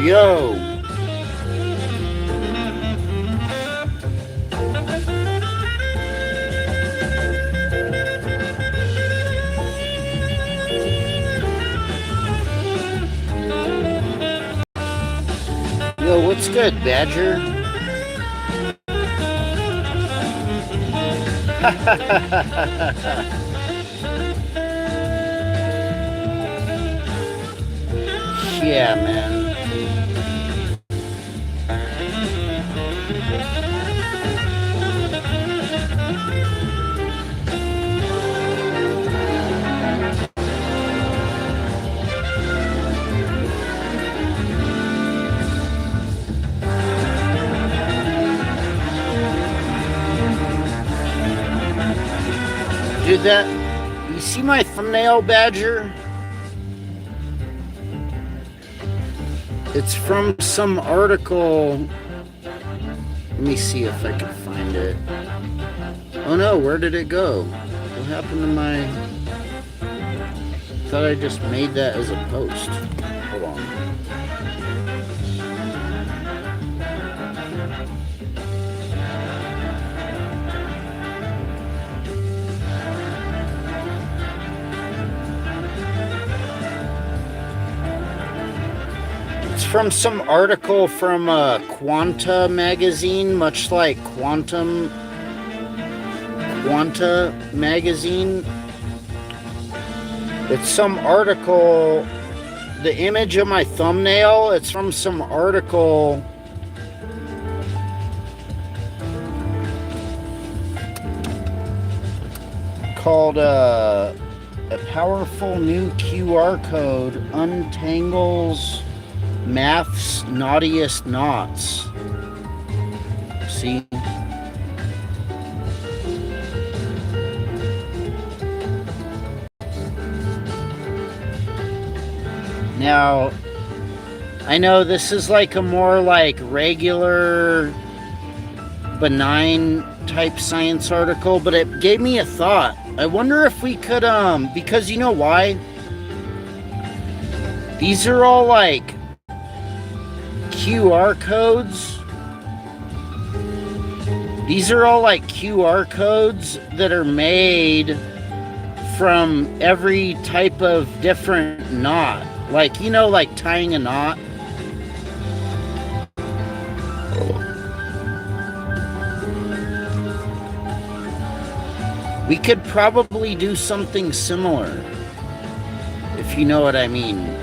Yo. Yo, what's good, Badger? Yeah, man. Dude, you see my thumbnail, Badger? It's from some article. Let me see if I can find it. Oh no, where did it go? What happened to my... Thought I just made that as a post. Hold on. From some article from Quanta magazine, much like Quanta magazine. It's some article. The image of my thumbnail, it's from some article called A Powerful New QR Code Untangles Math's Naughtiest Knots. See? Now, I know this is like a more like regular, benign type science article, but it gave me a thought. I wonder if we could, because you know why? These are all like QR codes. These are all like QR codes that are made from every type of different knot. Like, you know, like tying a knot. We could probably do something similar, if you know what I mean.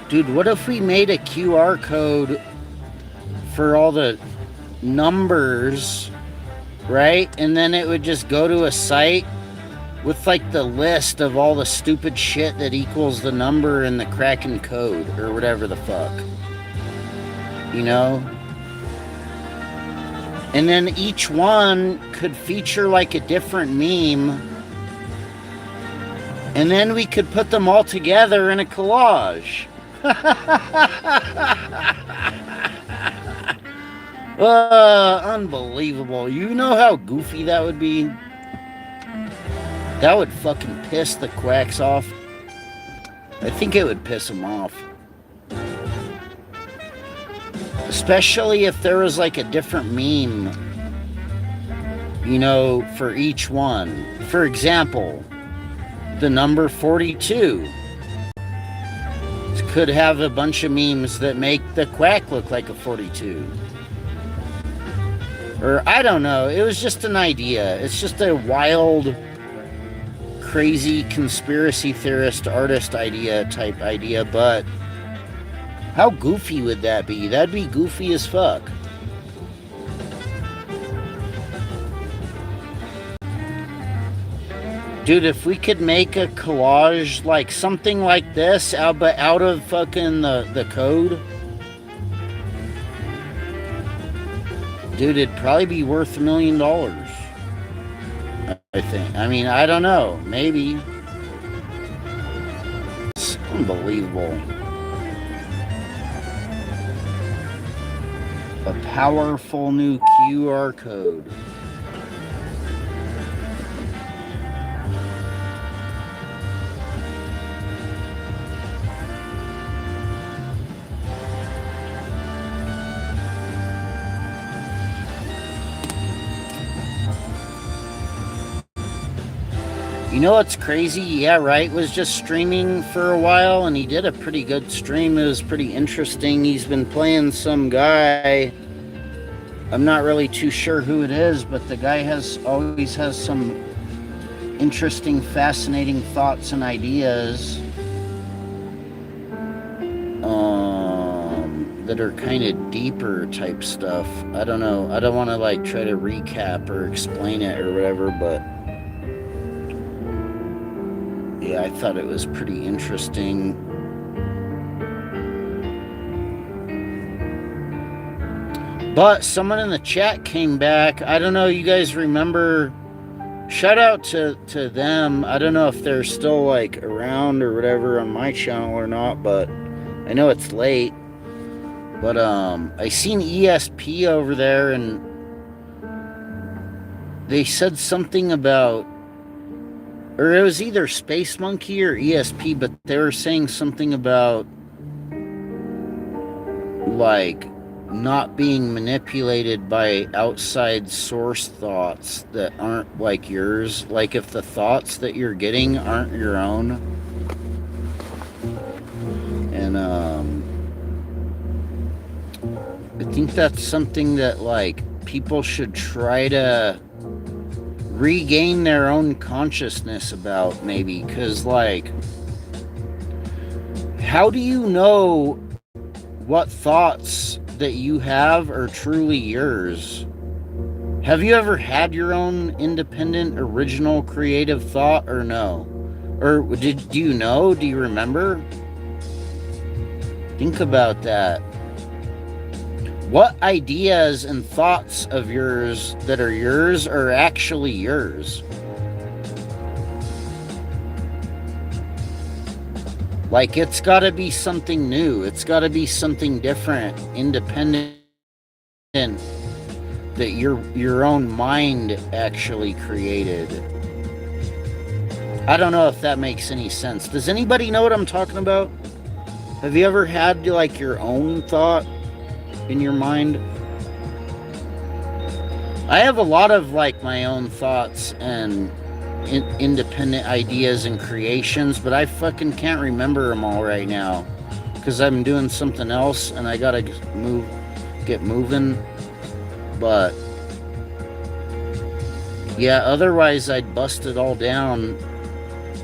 Dude, what if we made a QR code for all the numbers, right? And then it would just go to a site with like the list of all the stupid shit that equals the number in the Kraken code or whatever the fuck. You know? And then each one could feature like a different meme. And then we could put them all together in a collage. Unbelievable. You know how goofy that would be? That would fucking piss the quacks off. I think it would piss them off. Especially if there was like a different meme, you know, for each one. For example, the number 42 could have a bunch of memes that make the quack look like a 42. Or I don't know. It was just an idea. It's just a wild, crazy conspiracy theorist artist type idea, but how goofy would that be? That'd be goofy as fuck. Dude, if we could make a collage like something like this, but out of fucking the code, dude, it'd probably be worth $1 million. I think. I mean, I don't know. Maybe. Unbelievable. A powerful new QR code. You know what's crazy? Yeah, right. Was just streaming for a while, and he did a pretty good stream. It was pretty interesting. He's been playing some guy. I'm not really too sure who it is, but the guy always has some interesting, fascinating thoughts and ideas that are kind of deeper type stuff. I don't know. I don't want to like try to recap or explain it or whatever, but yeah, I thought it was pretty interesting. But someone in the chat came back. I don't know, you guys remember? Shout out to them. I don't know if they're still like around or whatever on my channel or not, but I know it's late. But I seen ESP over there, and they said something about, or it was either Space Monkey or ESP, but they were saying something about like not being manipulated by outside source thoughts that aren't like yours. Like if the thoughts that you're getting aren't your own. And I think that's something that like people should try to regain their own consciousness about, maybe, because like, how do you know what thoughts that you have are truly yours? Have you ever had your own independent, original, creative thought, or no? Or do you know? Do you remember? Think about that. What ideas and thoughts of yours that are yours are actually yours? Like, it's got to be something new. It's got to be something different, independent, that your own mind actually created. I don't know if that makes any sense. Does anybody know what I'm talking about? Have you ever had like your own thought in your mind? I have a lot of like my own thoughts and independent ideas and creations, but I fucking can't remember them all right now because I'm doing something else and I gotta get moving. But yeah, otherwise I'd bust it all down.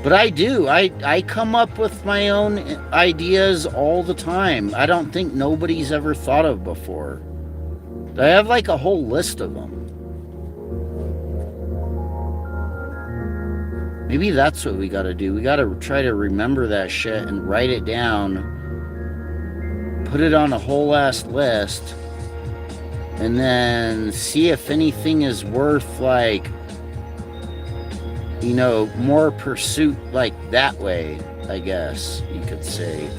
But I do. I come up with my own ideas all the time. I don't think nobody's ever thought of before. I have like a whole list of them. Maybe that's what we gotta do. We gotta try to remember that shit and write it down. Put it on a whole ass list. And then see if anything is worth like, you know, more pursuit like that way, I guess you could say.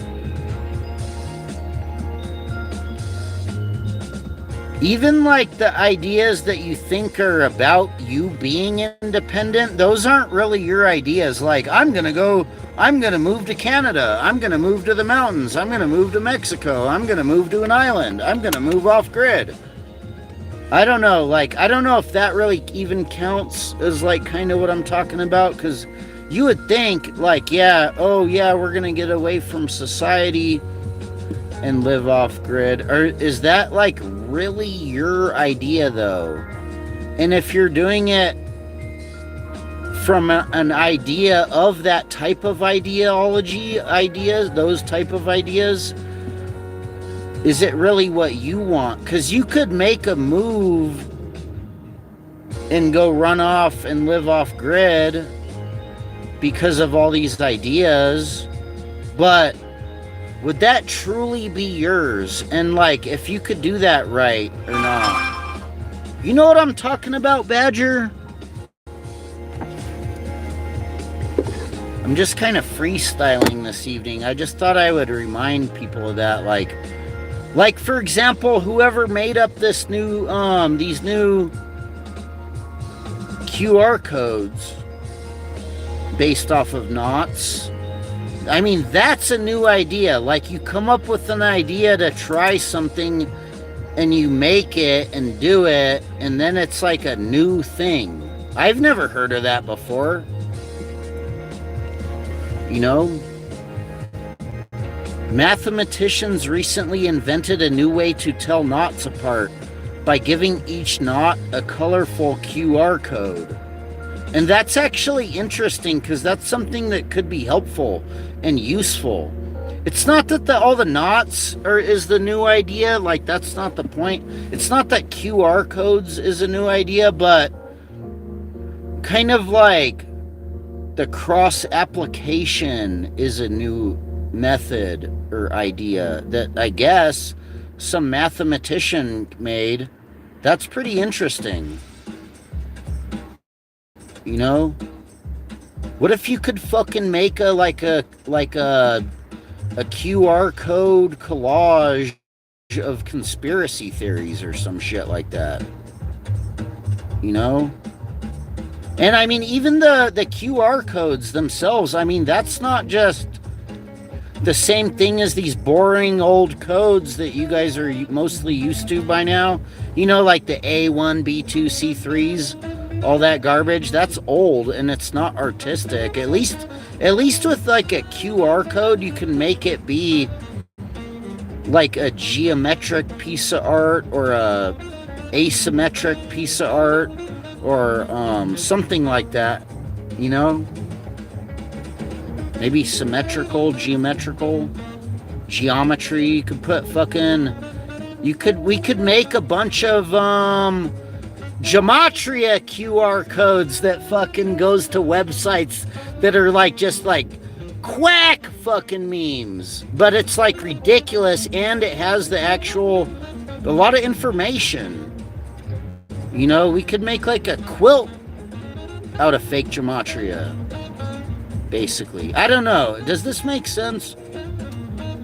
Even like the ideas that you think are about you being independent, those aren't really your ideas. Like, I'm going to move to Canada. I'm going to move to the mountains. I'm going to move to Mexico. I'm going to move to an island. I'm going to move off grid. I don't know, like, I don't know if that really even counts as, like, kind of what I'm talking about, because you would think, like, yeah, oh, yeah, we're going to get away from society and live off grid. Or is that, like, really your idea, though? And if you're doing it from an idea of that type of ideas, those type of ideas, is it really what you want? Because you could make a move and go run off and live off grid because of all these ideas, but would that truly be yours? And like, if you could do that right or not? You know what I'm talking about, Badger? I'm just kind of freestyling this evening. I just thought I would remind people of that. Like for example, whoever made up this new, these new QR codes based off of knots. I mean, that's a new idea. Like, you come up with an idea to try something and you make it and do it, and then it's like a new thing. I've never heard of that before. You know? Mathematicians recently invented a new way to tell knots apart by giving each knot a colorful QR code. And that's actually interesting because that's something that could be helpful and useful. It's not that all the knots is the new idea. Like, that's not the point. It's not that QR codes is a new idea, but kind of like the cross application is a new method or idea that I guess some mathematician made. That's pretty interesting. You know? What if you could fucking make a QR code collage of conspiracy theories or some shit like that? You know? And I mean, even the QR codes themselves, I mean, that's not just the same thing as these boring old codes that you guys are mostly used to by now. You know, like the A1, B2, C3s, all that garbage. That's old and it's not artistic. At least with like a QR code, you can make it be like a geometric piece of art or a asymmetric piece of art or something like that, you know? Maybe symmetrical, geometrical, geometry. You could put fucking... we could make a bunch of gematria QR codes that fucking goes to websites that are like just like quack fucking memes. But it's like ridiculous and it has a lot of information. You know, we could make like a quilt out of fake gematria. Basically. I don't know. Does this make sense?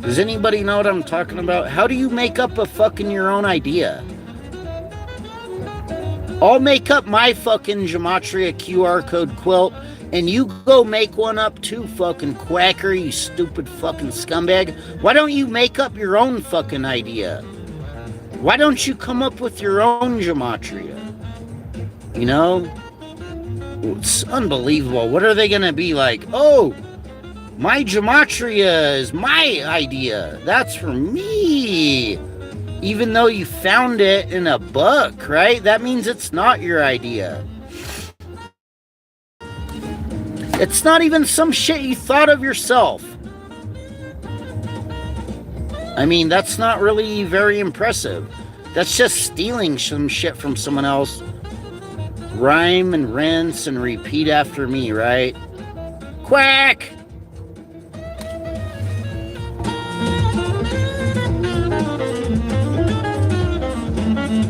Does anybody know what I'm talking about? How do you make up your own idea? I'll make up my fucking gematria QR code quilt and you go make one up too, fucking quacker, you stupid fucking scumbag. Why don't you make up your own fucking idea? Why don't you come up with your own gematria? You know? It's unbelievable. What are they gonna be like? Oh, my gematria is my idea. That's for me. Even though you found it in a book, right? That means it's not your idea. It's not even some shit you thought of yourself. I mean, that's not really very impressive. That's just stealing some shit from someone else. Rhyme and rinse and repeat after me, right? Quack!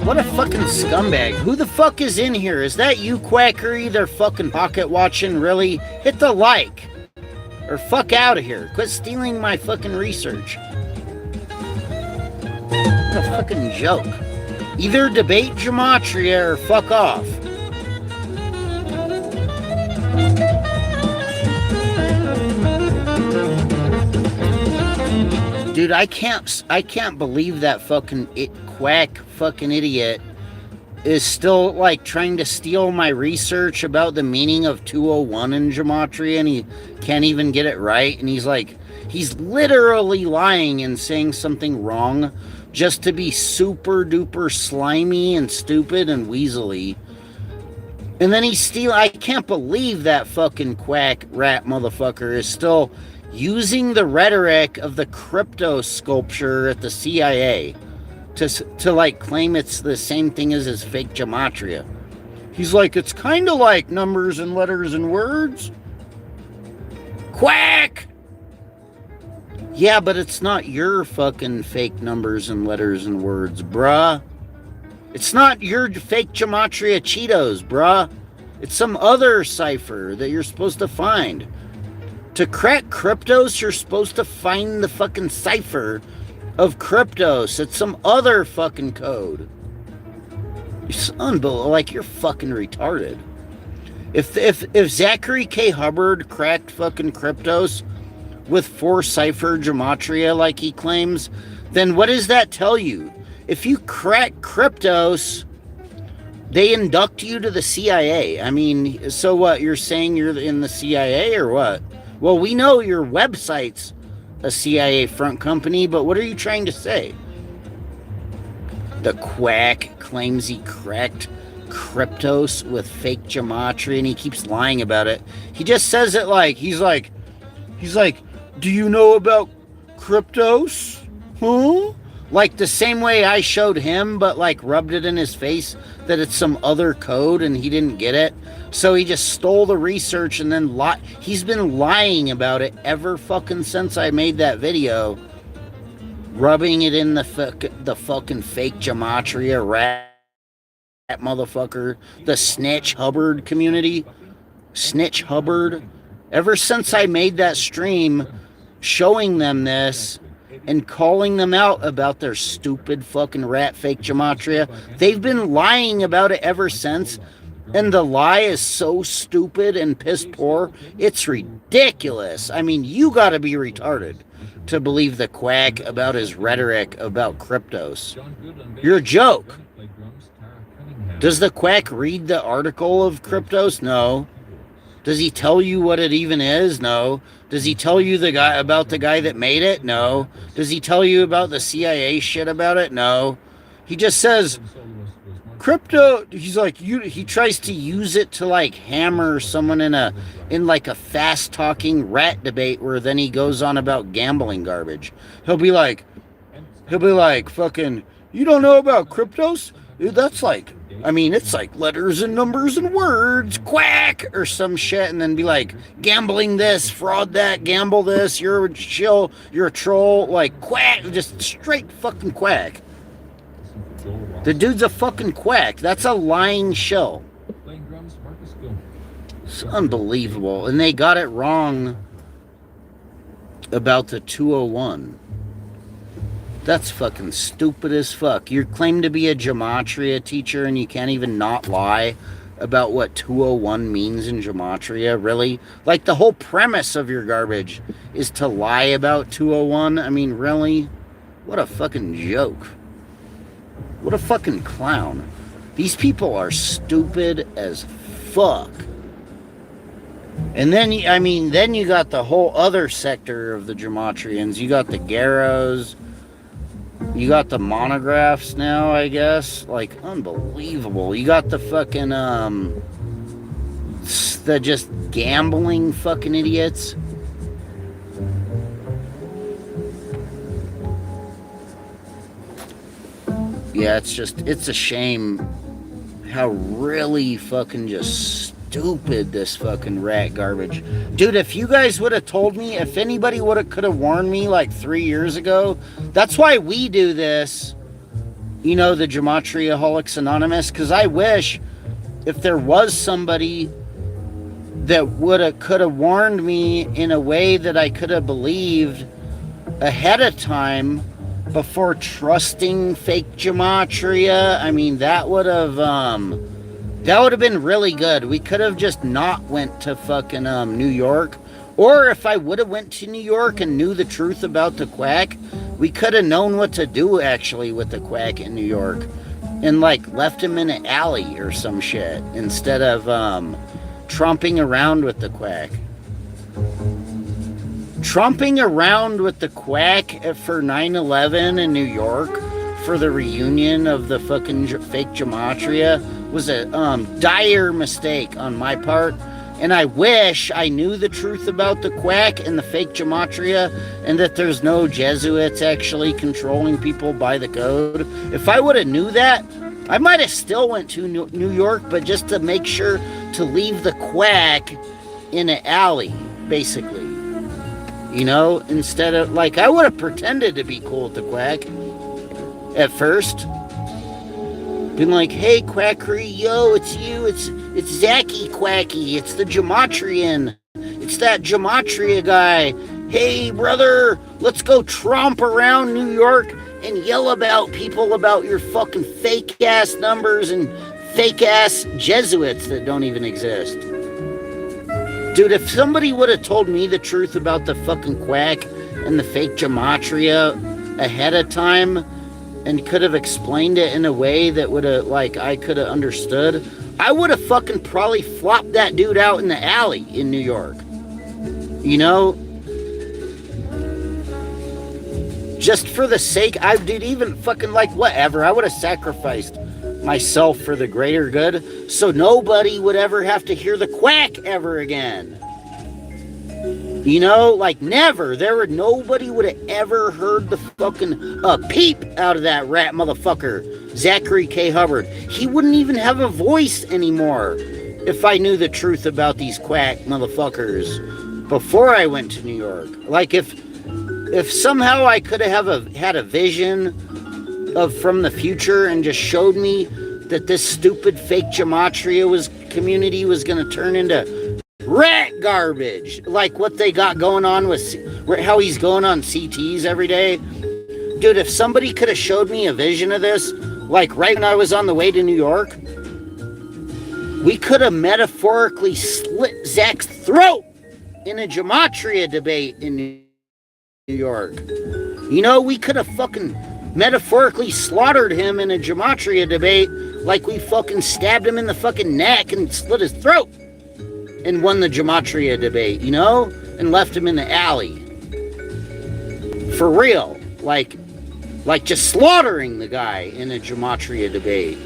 What a fucking scumbag. Who the fuck is in here? Is that you, Quackery? They're fucking pocket watching, really? Hit the like. Or fuck out of here. Quit stealing my fucking research. What a fucking joke. Either debate gematria or fuck off. Dude, I can't believe that fucking quack fucking idiot is still like trying to steal my research about the meaning of 201 in gematria and he can't even get it right. And he's literally lying and saying something wrong just to be super duper slimy and stupid and weaselly. And then I can't believe that fucking quack rat motherfucker is still using the rhetoric of the crypto sculpture at the CIA to like claim it's the same thing as his fake gematria. He's like, it's kind of like numbers and letters and words. Quack! Yeah, but it's not your fucking fake numbers and letters and words, bruh. It's not your fake gematria Cheetos, bruh. It's some other cipher that you're supposed to find. To crack Kryptos, you're supposed to find the fucking cipher of Kryptos. It's some other fucking code. It's unbelievable. Like, you're fucking retarded. If Zachary K. Hubbard cracked fucking Kryptos with 4 cipher gematria like he claims, then what does that tell you? If you crack Kryptos, they induct you to the CIA. I mean, so what? You're saying you're in the CIA or what? Well, we know your website's a CIA front company, but what are you trying to say? The quack claims he cracked Kryptos with fake gematria, and he keeps lying about it. He just says it like, he's like, do you know about Kryptos? Huh? Like the same way I showed him, but like rubbed it in his face that it's some other code and he didn't get it. So he just stole the research and then he's been lying about it ever fucking since I made that video. Rubbing it in the fucking fake gematria rat motherfucker. The Snitch Hubbard community. Snitch Hubbard. Ever since I made that stream showing them this and calling them out about their stupid fucking rat fake gematria, they've been lying about it ever since. And the lie is so stupid and piss poor, it's ridiculous. I mean, you gotta be retarded to believe the quack about his rhetoric about Kryptos. You're a joke. Does the quack read the article of Kryptos? No. Does he tell you what it even is? No. Does he tell you the guy that made it? No. Does he tell you about the CIA shit about it? No. He just says crypto. He's like, he tries to use it to like hammer someone in like a fast talking rat debate where then he goes on about gambling garbage. He'll be like fucking, you don't know about Kryptos? That's like, I mean, it's like letters and numbers and words, quack, or some shit, and then be like, gambling this, fraud that, gamble this, you're a shill, you're a troll, like, quack, just straight fucking quack. The dude's a fucking quack. That's a lying shill. It's unbelievable. And they got it wrong about the 201. That's fucking stupid as fuck. You claim to be a gematria teacher and you can't even not lie about what 201 means in gematria, really? Like, the whole premise of your garbage is to lie about 201? I mean, really? What a fucking joke. What a fucking clown. These people are stupid as fuck. And then, I mean, then you got the whole other sector of the gematrians. You got the Garrows. You got the monographs now, I guess. Like, unbelievable. You got the fucking, the just gambling fucking idiots. Yeah, it's a shame how really fucking just stupid this fucking rat garbage. Dude, if you guys would have told me, if anybody could have warned me like 3 years ago, that's why we do this, you know, the Gematriaholics Anonymous, because I wish if there was somebody that could have warned me in a way that I could have believed ahead of time before trusting fake gematria. I mean, that would have been really good. We could have just not went to fucking New York. Or if I would have went to New York and knew the truth about the quack, we could have known what to do actually with the quack in New York. And like left him in an alley or some shit instead of tromping around with the quack. Tromping around with the quack for 9/11 in New York for the reunion of the fucking fake gematria was a dire mistake on my part, and I wish I knew the truth about the quack and the fake gematria and that there's no Jesuits actually controlling people by the code. If I would have knew that, I might have still went to New York, but just to make sure to leave the quack in an alley, basically. You know, instead of, like, I would have pretended to be cool with the quack at first. Been like, hey, quackery, yo, it's you, it's Zachy Quacky, it's the Gematrian, it's meets that gematria guy. Hey, brother, let's go tromp around New York and yell about people about your fucking fake-ass numbers and fake-ass Jesuits that don't even exist. Dude, if somebody would have told me the truth about the fucking quack and the fake gematria ahead of time and could have explained it in a way that would have, like, I could have understood, I would have fucking probably flopped that dude out in the alley in New York. You know? Just for the sake, dude, even fucking, like, whatever, I would have sacrificed myself for the greater good so nobody would ever have to hear the quack ever again. You know, like, never. Nobody would have ever heard the fucking peep out of that rat motherfucker, Zachary K. Hubbard. He wouldn't even have a voice anymore if I knew the truth about these quack motherfuckers before I went to New York. Like, if somehow I could have had a vision from the future and just showed me that this stupid fake gematria community was going to turn into rat garbage, like what they got going on with how he's going on CTs every day. Dude, if somebody could have showed me a vision of this, like right when I was on the way to New York, we could have metaphorically slit Zach's throat in a gematria debate in New York. You know, we could have fucking metaphorically slaughtered him in a gematria debate like we fucking stabbed him in the fucking neck and slit his throat and won the gematria debate, you know, and left him in the alley. For real. Like just slaughtering the guy in a gematria debate.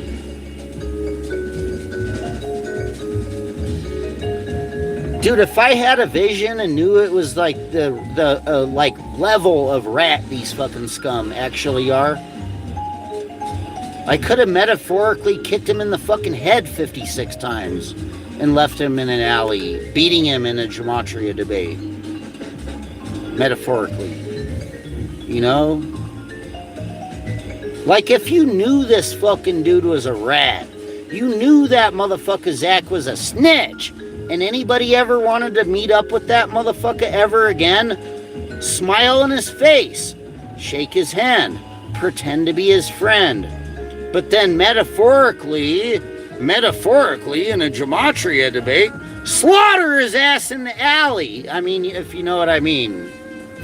Dude, if I had a vision and knew it was like the like level of rat these fucking scum actually are, I could have metaphorically kicked him in the fucking head 56 times and left him in an alley, beating him in a gematria debate. Metaphorically. You know? Like, if you knew this fucking dude was a rat, you knew that motherfucker Zach was a snitch, and anybody ever wanted to meet up with that motherfucker ever again, smile in his face, shake his hand, pretend to be his friend. But then metaphorically, in a gematria debate, slaughter his ass in the alley. I mean, if you know what I mean.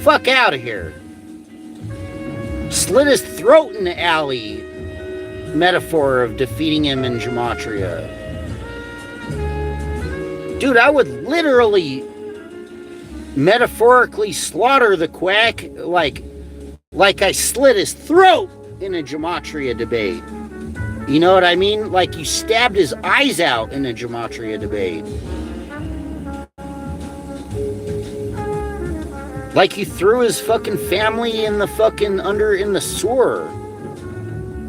Fuck out of here. Slit his throat in the alley. Metaphor of defeating him in gematria. Dude, I would literally metaphorically slaughter the quack like I slit his throat in a gematria debate. You know what I mean? Like you stabbed his eyes out in a gematria debate. Like you threw his fucking family in the fucking in the sewer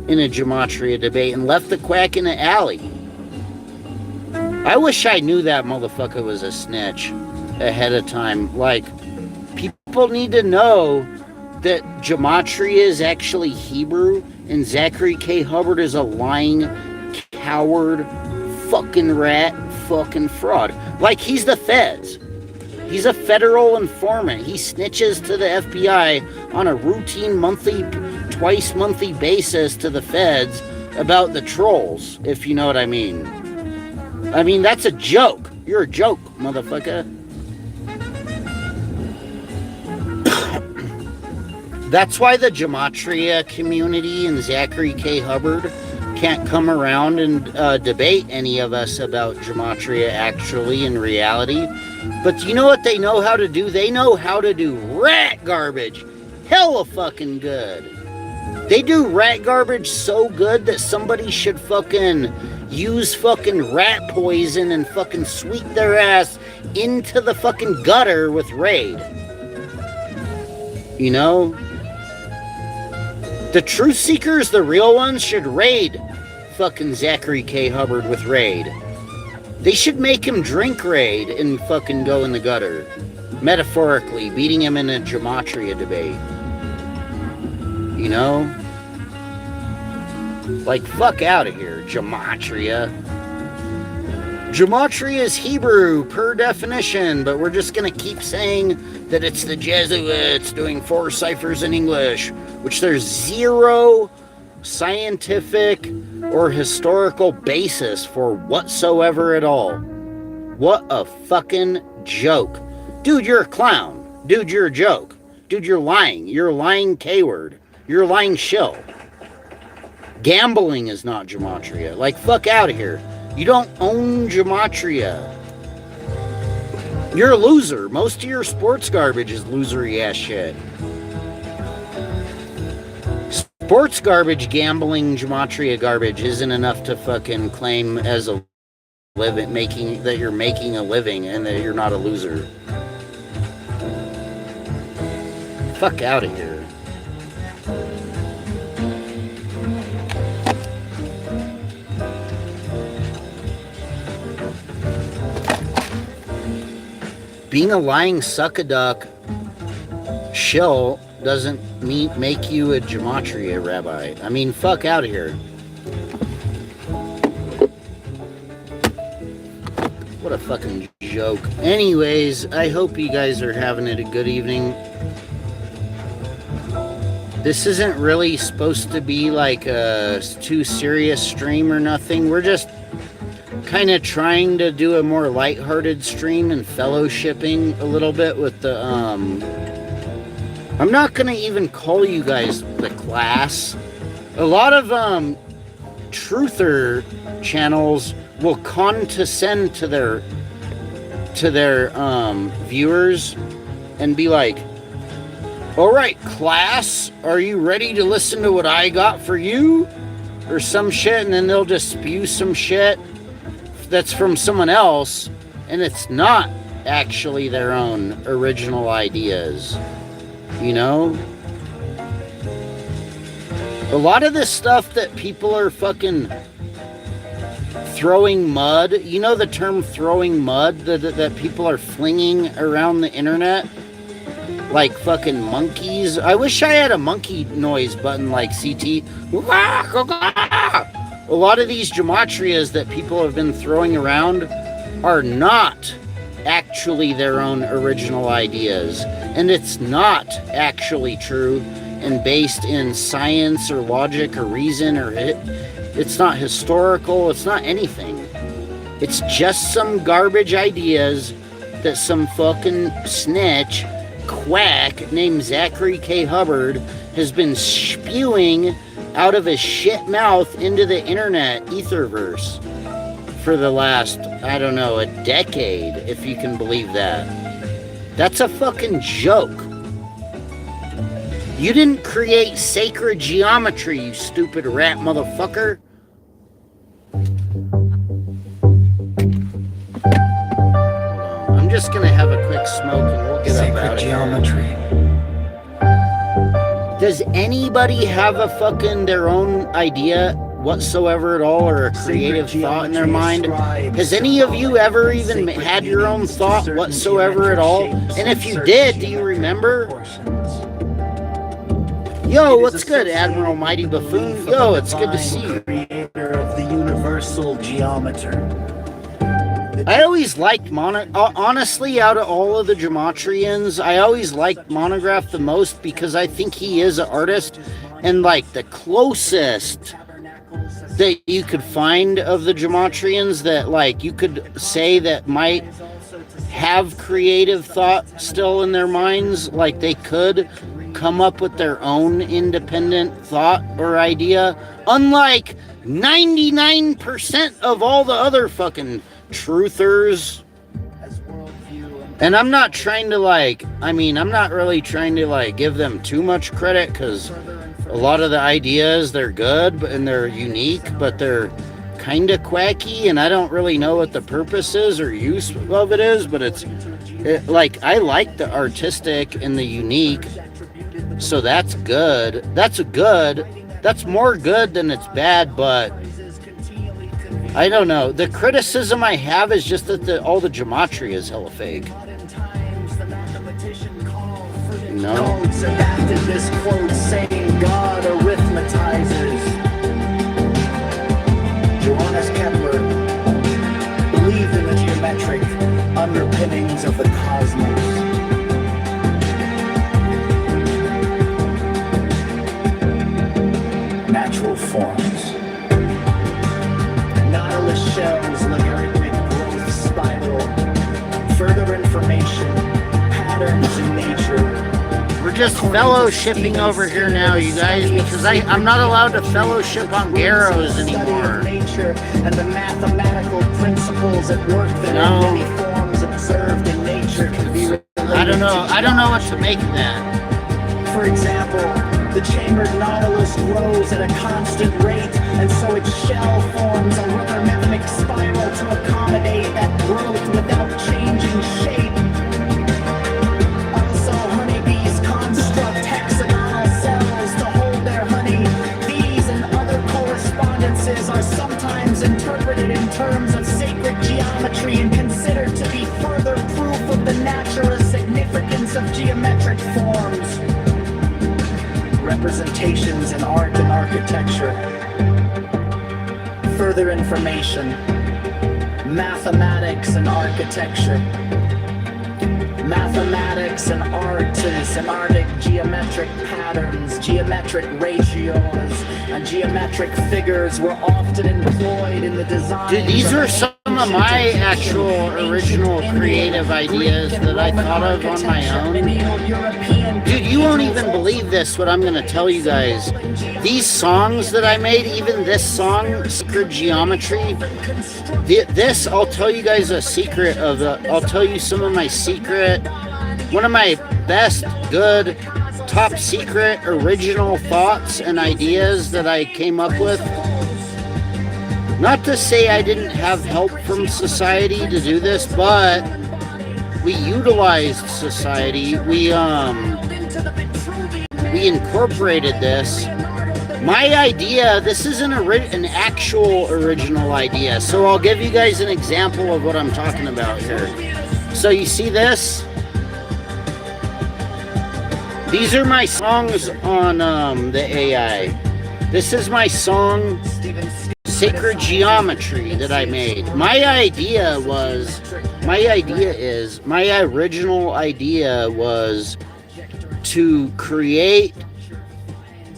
in a gematria debate and left the quack in the alley. I wish I knew that motherfucker was a snitch ahead of time. Like, people need to know that gematria is actually Hebrew and Zachary K. Hubbard is a lying, coward, fucking rat, fucking fraud. Like, he's the feds. He's a federal informant. He snitches to the FBI on a routine twice monthly basis to the feds about the trolls, if you know what I mean. I mean, that's a joke. You're a joke, motherfucker. That's why the gematria community and Zachary K. Hubbard can't come around and debate any of us about gematria actually in reality. But you know what they know how to do? They know how to do rat garbage. Hella fucking good. They do rat garbage so good that somebody should fucking use fucking rat poison and fucking sweep their ass into the fucking gutter with Raid. You know? The truth seekers, the real ones, should raid fucking Zachary K. Hubbard with Raid. They should make him drink Raid and fucking go in the gutter. Metaphorically, beating him in a gematria debate. You know? Like, fuck out of here, gematria. Gematria is Hebrew per definition, but we're just going to keep saying that it's the Jesuits doing 4 ciphers in English, which there's zero scientific or historical basis for whatsoever at all. What a fucking joke. Dude, you're a clown. Dude, you're a joke. Dude, you're lying. You're a lying K-word. You're a lying shill. Gambling is not gematria. Like, fuck out of here. You don't own gematria. You're a loser. Most of your sports garbage is losery ass shit. Sports garbage, gambling, gematria garbage isn't enough to fucking claim as a living, making that you're making a living and that you're not a loser. Fuck out of here. Being a lying suck-a-duck shill doesn't make you a gematria rabbi. I mean, fuck out of here. What a fucking joke. Anyways, I hope you guys are having it a good evening. This isn't really supposed to be like a too serious stream or nothing. We're just kind of trying to do a more lighthearted stream and fellowshipping a little bit with the I'm not gonna even call you guys the class. A lot of truther channels will condescend to their viewers and be like, all right, class, are you ready to listen to what I got for you? Or some shit, and then they'll just spew some shit that's from someone else, and it's not actually their own original ideas, you know? A lot of this stuff that people are fucking throwing mud, you know the term throwing mud that people are flinging around the internet? Like fucking monkeys. I wish I had a monkey noise button like CT. A lot of these gematrias that people have been throwing around are not actually their own original ideas. And it's not actually true and based in science or logic or reason or it's not historical. It's not anything. It's just some garbage ideas that some fucking snitch quack named Zachary K. Hubbard has been spewing out of his shit mouth into the internet etherverse for the last, I don't know, a decade, if you can believe that. That's a fucking joke. You didn't create sacred geometry, you stupid rat motherfucker. I'm just gonna have a quick smoke and we'll get up out of geometry. Does anybody have a fucking their own idea whatsoever at all, or a creative thought in their mind? Has any of you ever even had your own thought whatsoever at all? And if you did, do you remember? Yo, what's good, Admiral Mighty Buffoon? Yo, it's good to see you. Creator of the universal geometer. I always liked honestly, out of all of the gematrians, I always liked Monograph the most because I think he is an artist, and like the closest that you could find of the gematrians that like you could say that might have creative thought still in their minds, like they could come up with their own independent thought or idea, unlike 99% of all the other fucking truthers. And I'm not trying to I'm not really trying to give them too much credit, because a lot of the ideas, they're good and they're unique, but they're kind of quacky, and I don't really know what the purpose is or use of it is, but I like the artistic and the unique, so that's good. That's more good than it's bad, but I don't know. The criticism I have is just that all the gematria is hella fake. No. Codes adapted this quote saying God arithmetizes. Johannes Kepler believed forms. Nautilus shells, logarithmic growth spiral. Further information, patterns in nature. We're just fellowshipping over here now, you guys, because I'm not allowed to fellowship on Garrows anymore. Nature and the mathematical principles at work that in many forms observed in nature can be related. I don't know what to make of that. For example, the chambered nautilus grows at a constant rate, and so its shell forms a logarithmic spiral to accommodate that growth without changing shape. Also, honeybees construct hexagonal cells to hold their honey. These and other correspondences are sometimes interpreted in terms of sacred geometry and considered to be further proof of the natural significance of geometric forms. Representations in art and architecture. Further information. Mathematics and architecture. Mathematics and art is semantic geometric patterns, geometric ratios, and geometric figures were often employed in the design. Dude, these are some of my actual original creative ideas that I thought of on my own. Dude, you won't even believe this, what I'm going to tell you guys. These songs that I made, even this song, Secret Geometry, this, I'll tell you guys a secret of I'll tell you some of my secret, one of my best, good, top secret, original thoughts and ideas that I came up with. Not to say I didn't have help from society to do this, but we utilized society. We incorporated this. My idea, this is an actual original idea. So I'll give you guys an example of what I'm talking about here. So you see this? These are my songs on the AI. This is my song, Sacred Geometry, that I made. My original idea was to create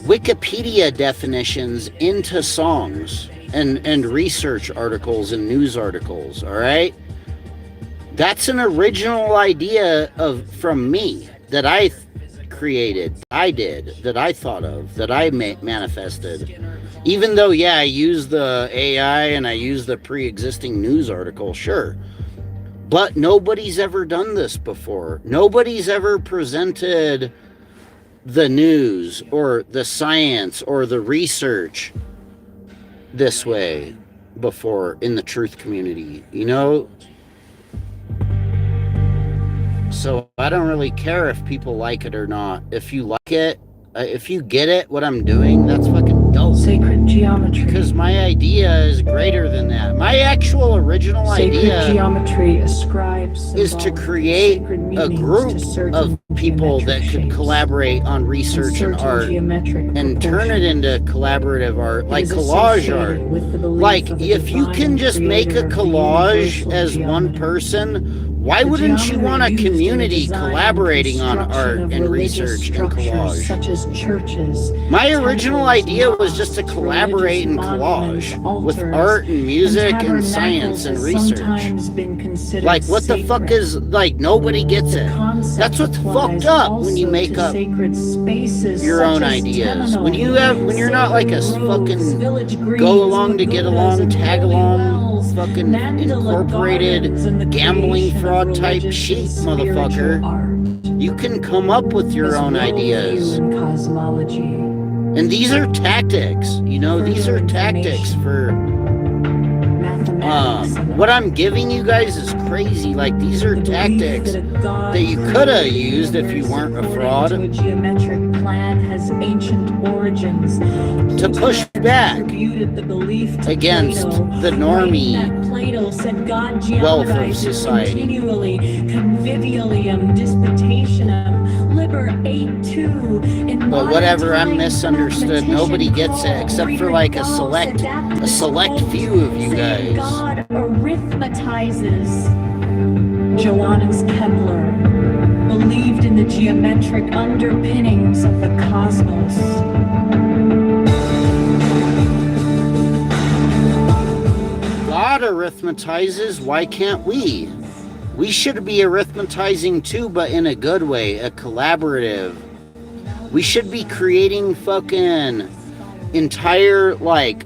Wikipedia definitions into songs and research articles and news articles, all right? That's an original idea from me that I created, that I thought of, that I manifested. Even though, yeah, I use the AI and I use the pre-existing news article, sure. But nobody's ever done this before. Nobody's ever presented the news or the science or the research this way before in the truth community, you know? So I don't really care if people like it or not. If you like it, if you get it, what I'm doing, that's fucking dope. Sacred geometry. Because my idea is greater than that. My actual original idea geometry ascribes is to create a group of people that could collaborate on research and art and turn it into collaborative art, like collage art. Like, if you can just make a collage as one person, why wouldn't you want a community collaborating on art and research and collage? Such as churches, my original idea was just to collaborate and collage with art and music and science and research. Like, what the fuck is, like, nobody gets it. That's what's fucked up when you make up your own ideas. When you're not like a fucking go along to get along, tag along, fucking incorporated gambling fraud type sheet, motherfucker. You can come up with your own ideas. And these are tactics, you know, these are tactics for what I'm giving you guys is crazy. Like, these are tactics that you could have used if you weren't a fraud. A geometric plan has ancient origins. To push back against the normie wealth of society. Continually, convivialism, disputationum, liber A2. But whatever, I'm misunderstood. Nobody gets it except for like a select few of you guys. God arithmetizes. Johannes Kepler believed in the geometric underpinnings of the cosmos. God arithmetizes, why can't we? We should be arithmetizing too, but in a good way, a collaborative. We should be creating fucking entire like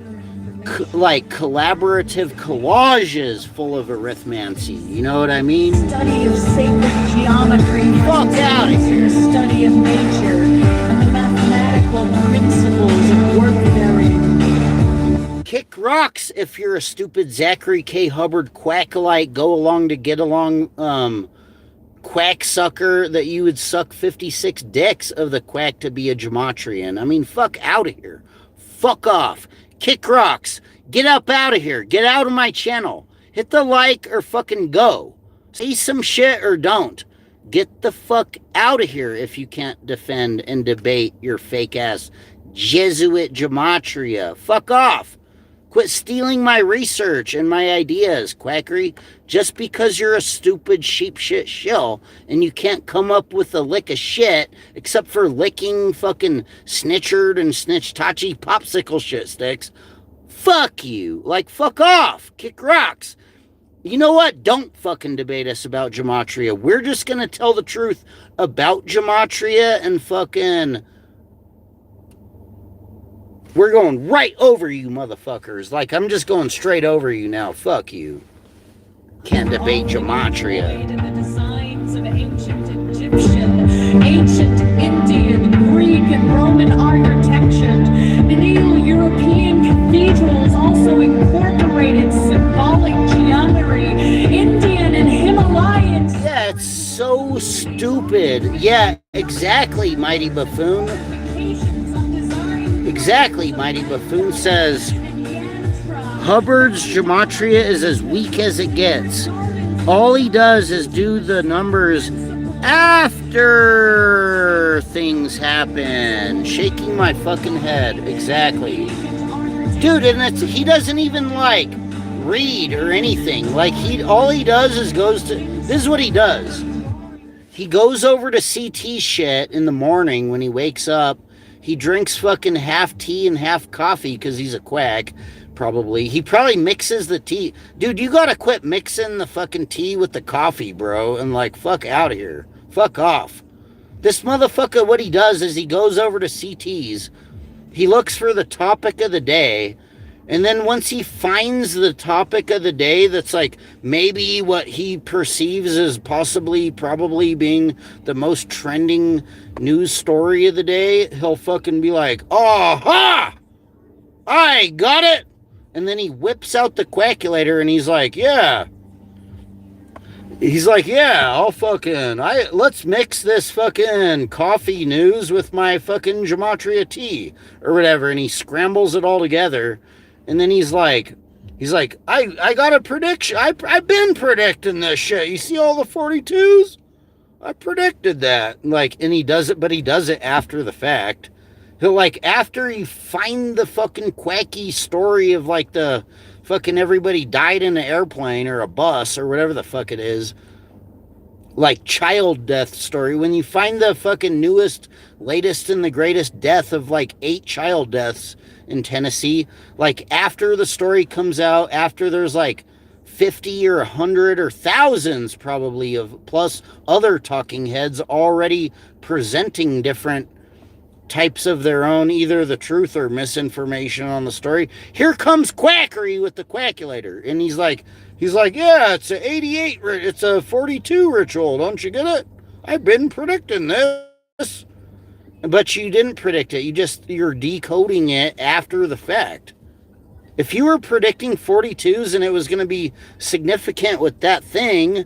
collaborative collages full of arithmancy. You know what I mean? Study of sacred geometry. Fuck out of here. Study of nature and the mathematical principles of work therein. Kick rocks if you're a stupid Zachary K. Hubbard quackalite go along to get along quack sucker that you would suck 56 dicks of the quack to be a gematrian. I mean, fuck out of here. Fuck off. Kick rocks. Get up out of here. Get out of my channel. Hit the like or fucking go. Say some shit or don't. Get the fuck out of here if you can't defend and debate your fake ass Jesuit gematria. Fuck off. Quit stealing my research and my ideas, quackery. Just because you're a stupid sheep shit shill and you can't come up with a lick of shit except for licking fucking snitchered and snitchtachi popsicle shit sticks. Fuck you. Like, fuck off. Kick rocks. You know what? Don't fucking debate us about gematria. We're just gonna tell the truth about gematria and fucking... We're going right over you, motherfuckers. Like, I'm just going straight over you now. Fuck you. Can't debate gematria. The designs of ancient Egyptian, ancient Indian, Greek, and Roman architecture. The Neo-European cathedrals also incorporated symbolic geometry, Indian and Himalayan. Yeah, it's so stupid. Yeah, exactly, Mighty Buffoon. Exactly, Mighty Buffoon says, Hubbard's gematria is as weak as it gets. All he does is do the numbers after things happen. Shaking my fucking head. Exactly. Dude, and he doesn't even, like, read or anything. Like, all he does is this is what he does. He goes over to CT shit in the morning when he wakes up. He drinks fucking half tea and half coffee because he's a quack, probably. He probably mixes the tea. Dude, you gotta quit mixing the fucking tea with the coffee, bro, and like, fuck out of here. Fuck off. This motherfucker, what he does is he goes over to CT's. He looks for the topic of the day. And then once he finds the topic of the day that's like maybe what he perceives as probably being the most trending news story of the day, he'll fucking be like, oh, ha! I got it! And then he whips out the calculator and he's like, yeah. He's like, yeah, let's mix this fucking coffee news with my fucking gematria tea or whatever. And he scrambles it all together. And then he's like, I got a prediction. I've been predicting this shit. You see all the 42s? I predicted that. Like, and he does it, but he does it after the fact. He'll, like, after he find the fucking quacky story of, like, the fucking everybody died in an airplane or a bus or whatever the fuck it is, like, child death story, when you find the fucking latest and the greatest death of, like, 8 child deaths in Tennessee, like, after the story comes out, after there's, like, 50 or 100 or thousands probably of plus other talking heads already presenting different types of their own, either the truth or misinformation on the story. Here comes Quackery with the quackulator, and he's like, yeah, it's a 88, it's a 42 ritual, don't you get it? I've been predicting this. But you didn't predict it. You're decoding it after the fact. If you were predicting 42s and it was going to be significant with that thing,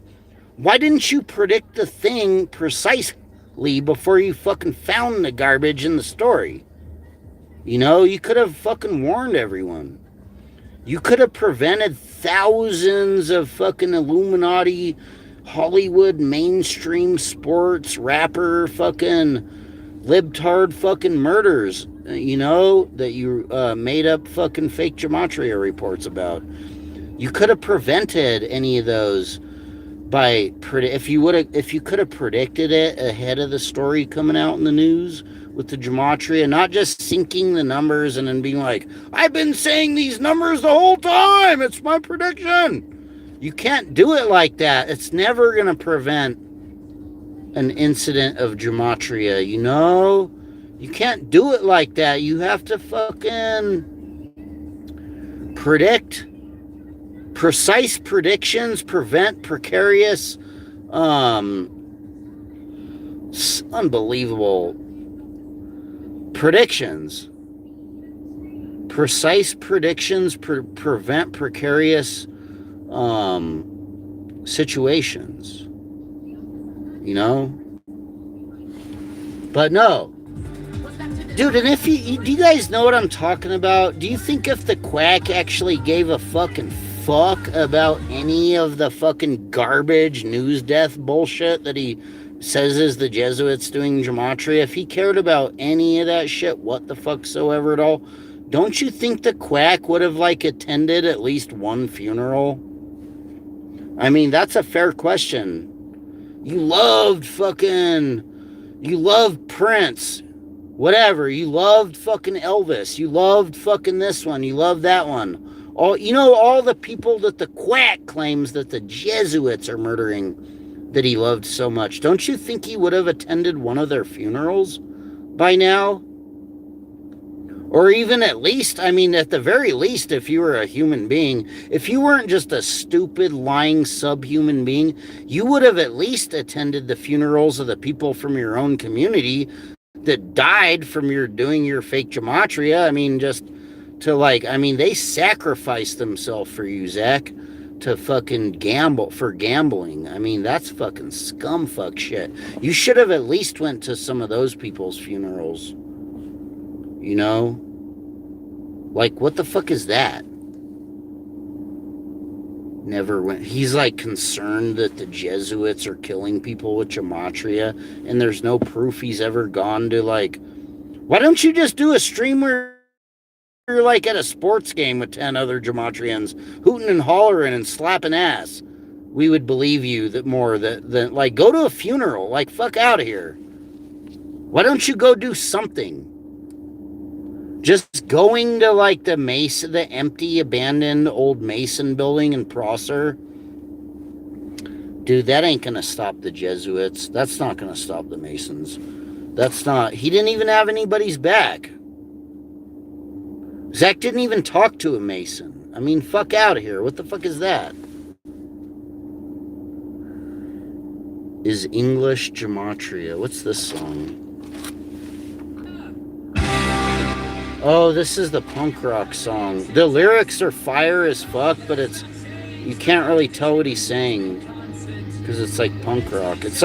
why didn't you predict the thing precisely before you fucking found the garbage in the story? You know, you could have fucking warned everyone. You could have prevented thousands of fucking Illuminati, Hollywood, mainstream sports, rapper, fucking libtard fucking murders, you know, that you made up fucking fake gematria reports about. You could have prevented any of those by if you could have predicted it ahead of the story coming out in the news, with the gematria, not just syncing the numbers and then being like, I've been saying these numbers the whole time. It's my prediction. You can't do it like that. It's never going to prevent an incident of gematria, you know? You can't do it like that. You have to fucking predict. Precise predictions prevent precarious, unbelievable predictions. Precise predictions prevent precarious situations. You know? But no. Dude, and if do you guys know what I'm talking about? Do you think if the quack actually gave a fucking fuck about any of the fucking garbage news death bullshit that he says is the Jesuits doing gematria, if he cared about any of that shit, what the fuck soever at all, don't you think the quack would have like attended at least one funeral? I mean, that's a fair question. You loved Prince, whatever. You loved fucking Elvis. You loved fucking this one. You loved that one. All the people that the quack claims that the Jesuits are murdering that he loved so much. Don't you think he would have attended one of their funerals by now? Or even at least, I mean, at the very least, if you were a human being, if you weren't just a stupid, lying, subhuman being, you would have at least attended the funerals of the people from your own community that died from your doing your fake gematria. I mean, just to they sacrificed themselves for you, Zach, to fucking gambling. I mean, that's fucking scumfuck shit. You should have at least went to some of those people's funerals. You know? Like, what the fuck is that? Never went. He's like concerned that the Jesuits are killing people with gematria, and there's no proof he's ever gone to like. Why don't you just do a stream where you're like at a sports game with 10 other gematrians, hooting and hollering and slapping ass? We would believe you that more than like go to a funeral. Like, fuck out of here. Why don't you go do something? Just going to like the empty, abandoned old Mason building in Prosser, dude, that ain't gonna stop the Jesuits. That's not gonna stop the Masons. He didn't even have anybody's back. Zach didn't even talk to a Mason. I mean, fuck out of here. What the fuck is that? Is English gematria? What's this song? Oh, this is the punk rock song. The lyrics are fire as fuck, but you can't really tell what he's saying because it's like punk rock. It's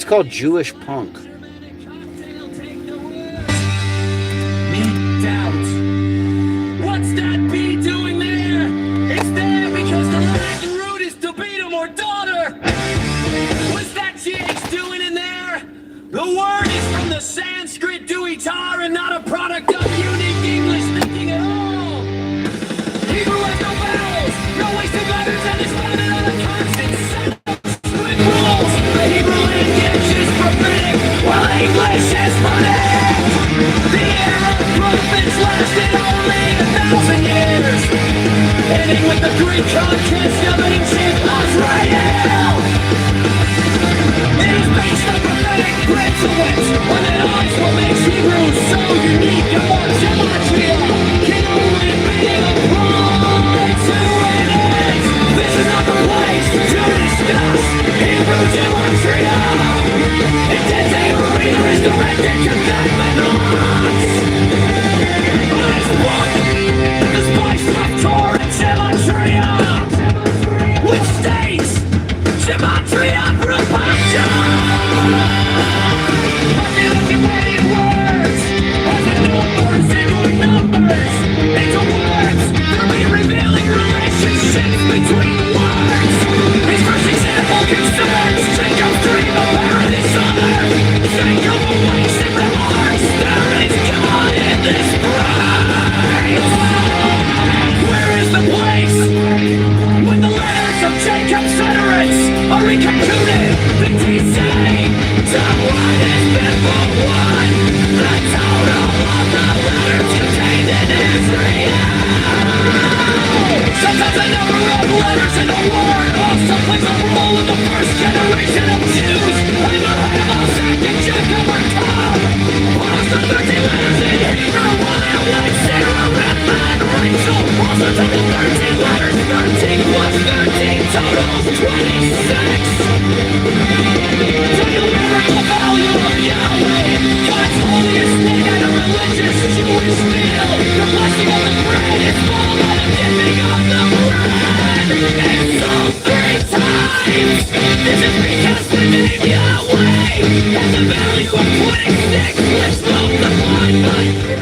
called Jewish punk. What's that bee doing there? It's there because the Latin root is debidum or daughter. What's that GH doing in there? The word is from the Sanskrit duitar and not a product of unique English thinking at all. Hebrew has no vowels, no wasted letters, and is founded on a constant sound with rules. The Hebrew language is prophetic, while English is phonetic. The era of prophets lasted only 1,000 years, ending with the Greek conquest of ancient Israel. It is based on prophetic principles, when it odds what makes Hebrews so unique and what gematria can only be applied to it. This is not the place to discuss Hebrew gematria. Instead, the reader is directed to Mathematicians. Let's walk the spice of Torah gematria, which states gematria propaganda. Manipulating words as in numbers into numbers into words. There be revealing relationships between words. His first example concerns Jacob's dream of paradise on earth. Jacob awakes in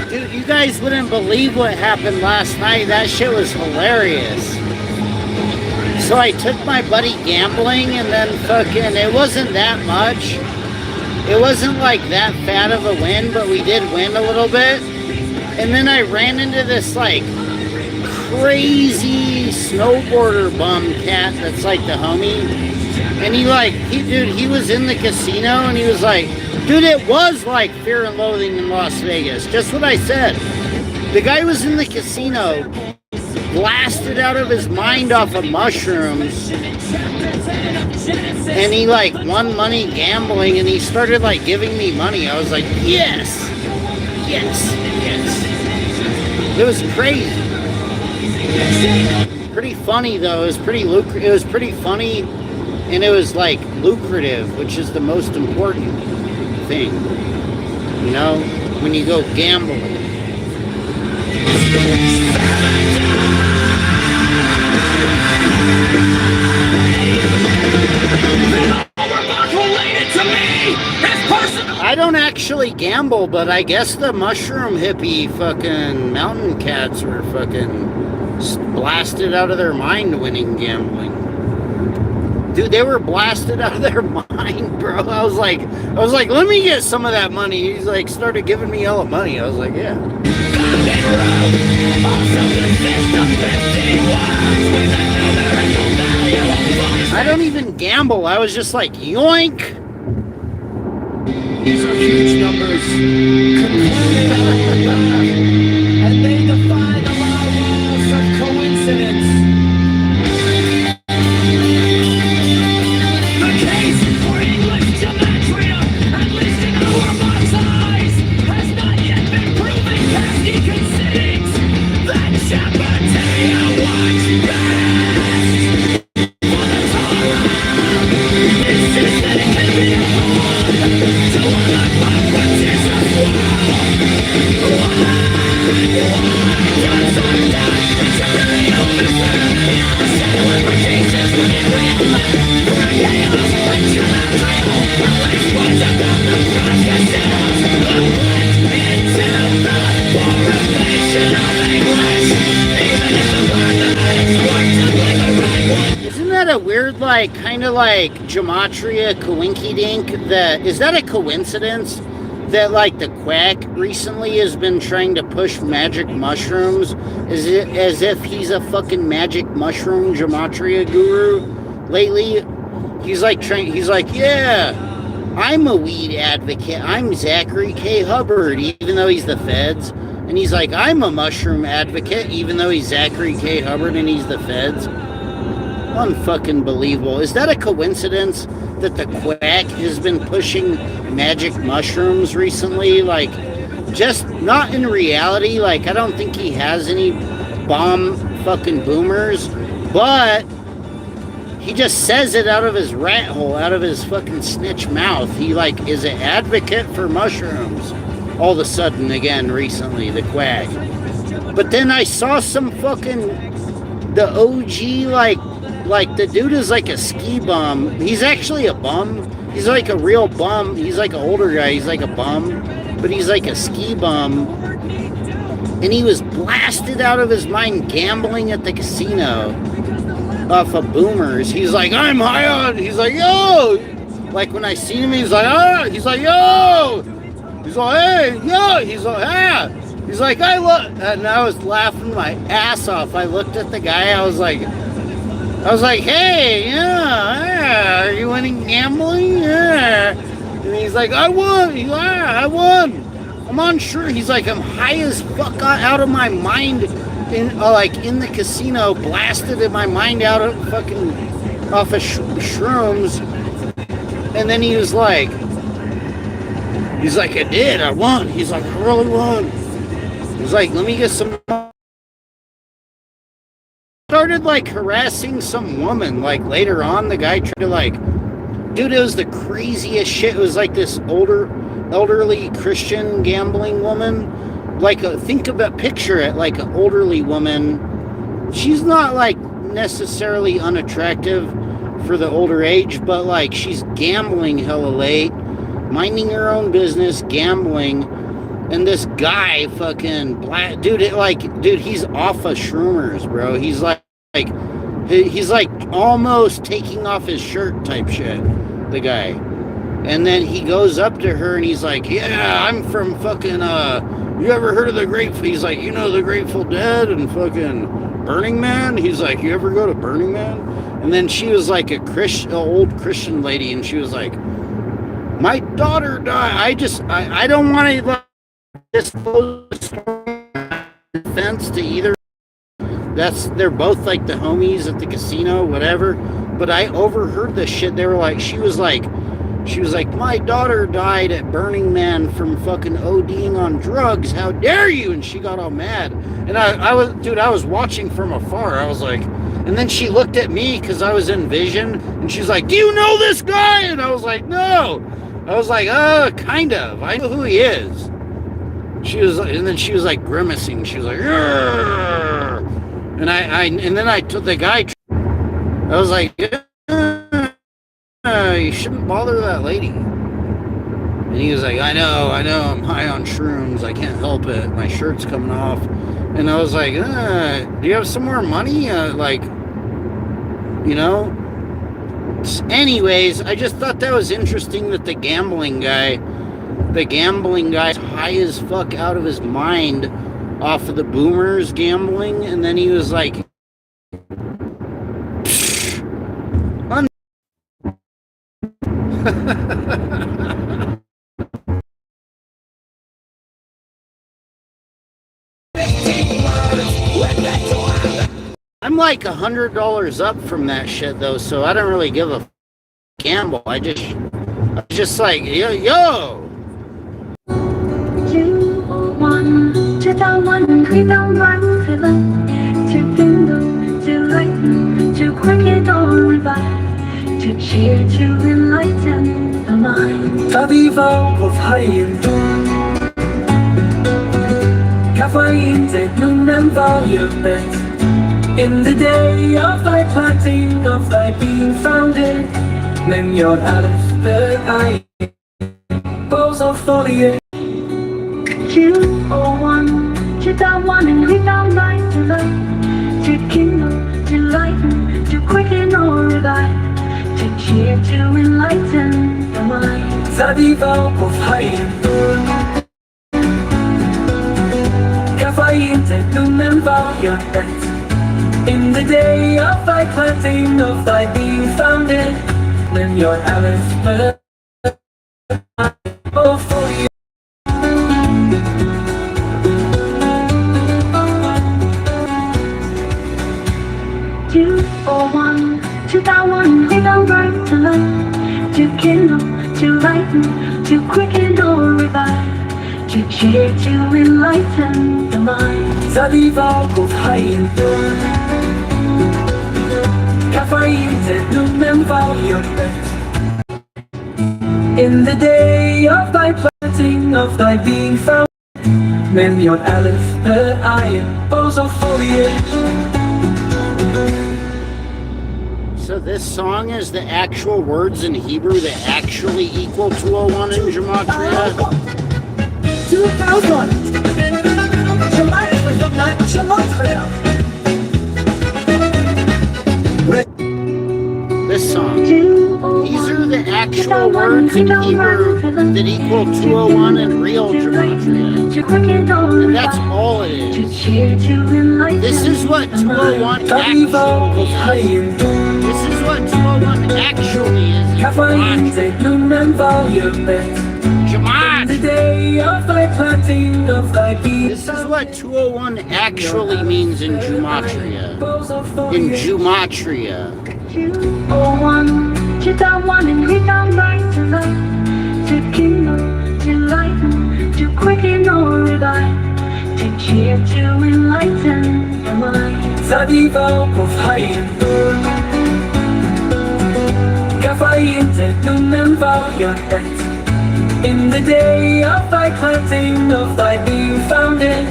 Dude, you guys wouldn't believe what happened last night. That shit was hilarious. So I took my buddy gambling, and then fucking, it wasn't that much. It wasn't like that fat of a win, but we did win a little bit. And then I ran into this like crazy snowboarder bum cat that's like the homie. And he was in the casino, and he was like, dude, it was like Fear and Loathing in Las Vegas. Just what I said. The guy was in the casino, blasted out of his mind off of mushrooms, and he like won money gambling, and he started like giving me money. I was like, yes, yes, yes. It was crazy. Pretty funny though. It was pretty lucrative. It was pretty funny, and it was like lucrative, which is the most important thing, you know, when you go gambling. I don't actually gamble, but I guess the mushroom hippie fucking mountain cats were fucking blasted out of their mind winning gambling. Dude, they were blasted out of their mind, bro. I was like, let me get some of that money. He's like, started giving me all the money. I was like, yeah. I don't even gamble. I was just like, yoink. These are huge numbers. And they defy the laws of coincidence. The case for English gematria, at least in our mind's eyes, has not yet been proven past deconsiderings. That Chapatea watch best for the Torah. Insist that it can be afforded to unlock mathematicians. Isn't that a weird, like, kind of like gematria coinkydink? Is that a coincidence that, like, the quack recently has been trying to push magic mushrooms as if he's a fucking magic mushroom gematria guru lately? He's like, yeah, I'm a weed advocate. I'm Zachary K. Hubbard, even though he's the feds. And he's like, I'm a mushroom advocate, even though he's Zachary K. Hubbard and he's the feds. Unfucking believable. Is that a coincidence that the quack has been pushing magic mushrooms recently? Like, just not in reality. Like, I don't think he has any bomb fucking boomers, but he just says it out of his rat hole, out of his fucking snitch mouth. He, like, is an advocate for mushrooms all of a sudden again recently, the quack. But then I saw some fucking, the OG, like the dude is like a ski bum. He's actually a bum. He's like a real bum. He's like an older guy. He's like a bum, but he's like a ski bum. And he was blasted out of his mind gambling at the casino off of boomers. He's like, I'm high on. He's like, yo. Like when I see him, he's like, oh. He's like, yo. He's like, hey, yo. He's like, ah. He's like, I look. And I was laughing my ass off. I looked at the guy. I was like, hey, yeah, are you winning gambling? Yeah. And he's like, I won. He's like, yeah, I won. I'm unsure. He's like, I'm high as fuck out of my mind, in the casino, blasted in my mind out of fucking off of shrooms. And then he was like, He's like, I did, I won. He's like, I really won. He's like, let me get some. Started like harassing some woman. Like later on, the guy tried to like, dude, it was the craziest shit. It was like this elderly Christian gambling woman. Like, picture it like an elderly woman. She's not like necessarily unattractive for the older age, but like she's gambling hella late, minding her own business, gambling. And this guy fucking black dude, he's off of shroomers, bro. He's like almost taking off his shirt type shit, the guy. And then he goes up to her and he's like, yeah, I'm from fucking you ever heard of the Grateful? He's like, you know the Grateful Dead and fucking Burning Man? He's like, you ever go to Burning Man? And then she was like an old Christian lady, and she was like, my daughter died. I don't want to like disclose offense to either. They're both like the homies at the casino, whatever. But I overheard this shit. They were like, she was like, my daughter died at Burning Man from fucking ODing on drugs. How dare you? And she got all mad. And I was watching from afar. I was like, and then she looked at me because I was in vision, and she's like, do you know this guy? And I was like, no. I was like, kind of. I know who he is. And then she was like grimacing. She was like, Rrr! And then I told the guy, I was like, you shouldn't bother that lady. And he was like, I know, I'm high on shrooms. I can't help it. My shirt's coming off. And I was like, do you have some more money? Anyways, I just thought that was interesting that the gambling guy's high as fuck out of his mind off of the boomers gambling. And then he was like, I'm like $100 up from that shit though, so I don't really give a gamble. I just like, yo. 201, 2001, we don't run to light, to kindle, to lighten, to quicken or revive, to cheer, to enlighten the mind. طبيبة وفهين caffeine take noon and volume. In the day of thy planting, of thy being founded, then your Alice, the I, balls of foliage. 201, 2001, and we found light to light, to kindle, to lighten, to quicken or revive, to cheer, to enlighten the mind. طبيبة وفهين caffeine take noon and volume. In the day of thy planting, of thy being founded, then your Alice, the I, for you. 201, 2001, we found bright to light, to kindle, to lighten, to quicken or revive, to cheer, to enlighten the mind. طبيبة وفهين caffeine take noon and volume. In the day of thy planting, of thy being found, then your Alice, the iron, balls of foliage. So this song is the actual words in Hebrew that actually equal 201 in Gematria? 2001. Gematria from that Gematria. This song. These are the actual words in Hebrew that equal 201 in real Gematria. And that's all it is. This is what 201 طبيبة actually is. وفهين This is what 201 actually is. in caffeine Gematria. take noon and volume. In the day of thy planting, of thy being. This is what 201 actually means in Gematria. Balls of In foliage. Gematria. 201, 2001, and we found light to light, to kindle, to lighten, to quicken or revive, to cheer, to enlighten the mind. Zadiwał powhajemdur Kafajente numen variant In the day of thy planting, of thy being founded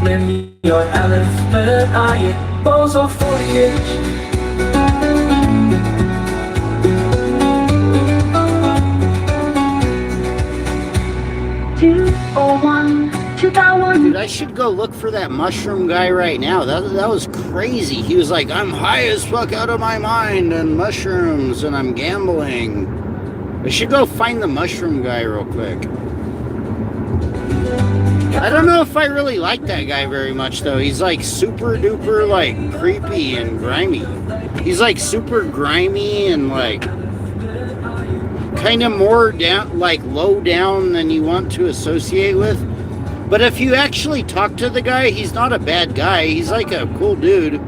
When your Aleph, but I balls of foliage 201, 2001. Dude, I should go look for that mushroom guy right now. That was crazy. He was like, I'm high as fuck out of my mind and mushrooms and I'm gambling. I should go find the mushroom guy real quick. I don't know if I really like that guy very much though. He's like super duper like creepy and grimy. He's like super grimy and like kind of more down, like low down than you want to associate with. But if you actually talk to the guy, he's not a bad guy. He's like a cool dude.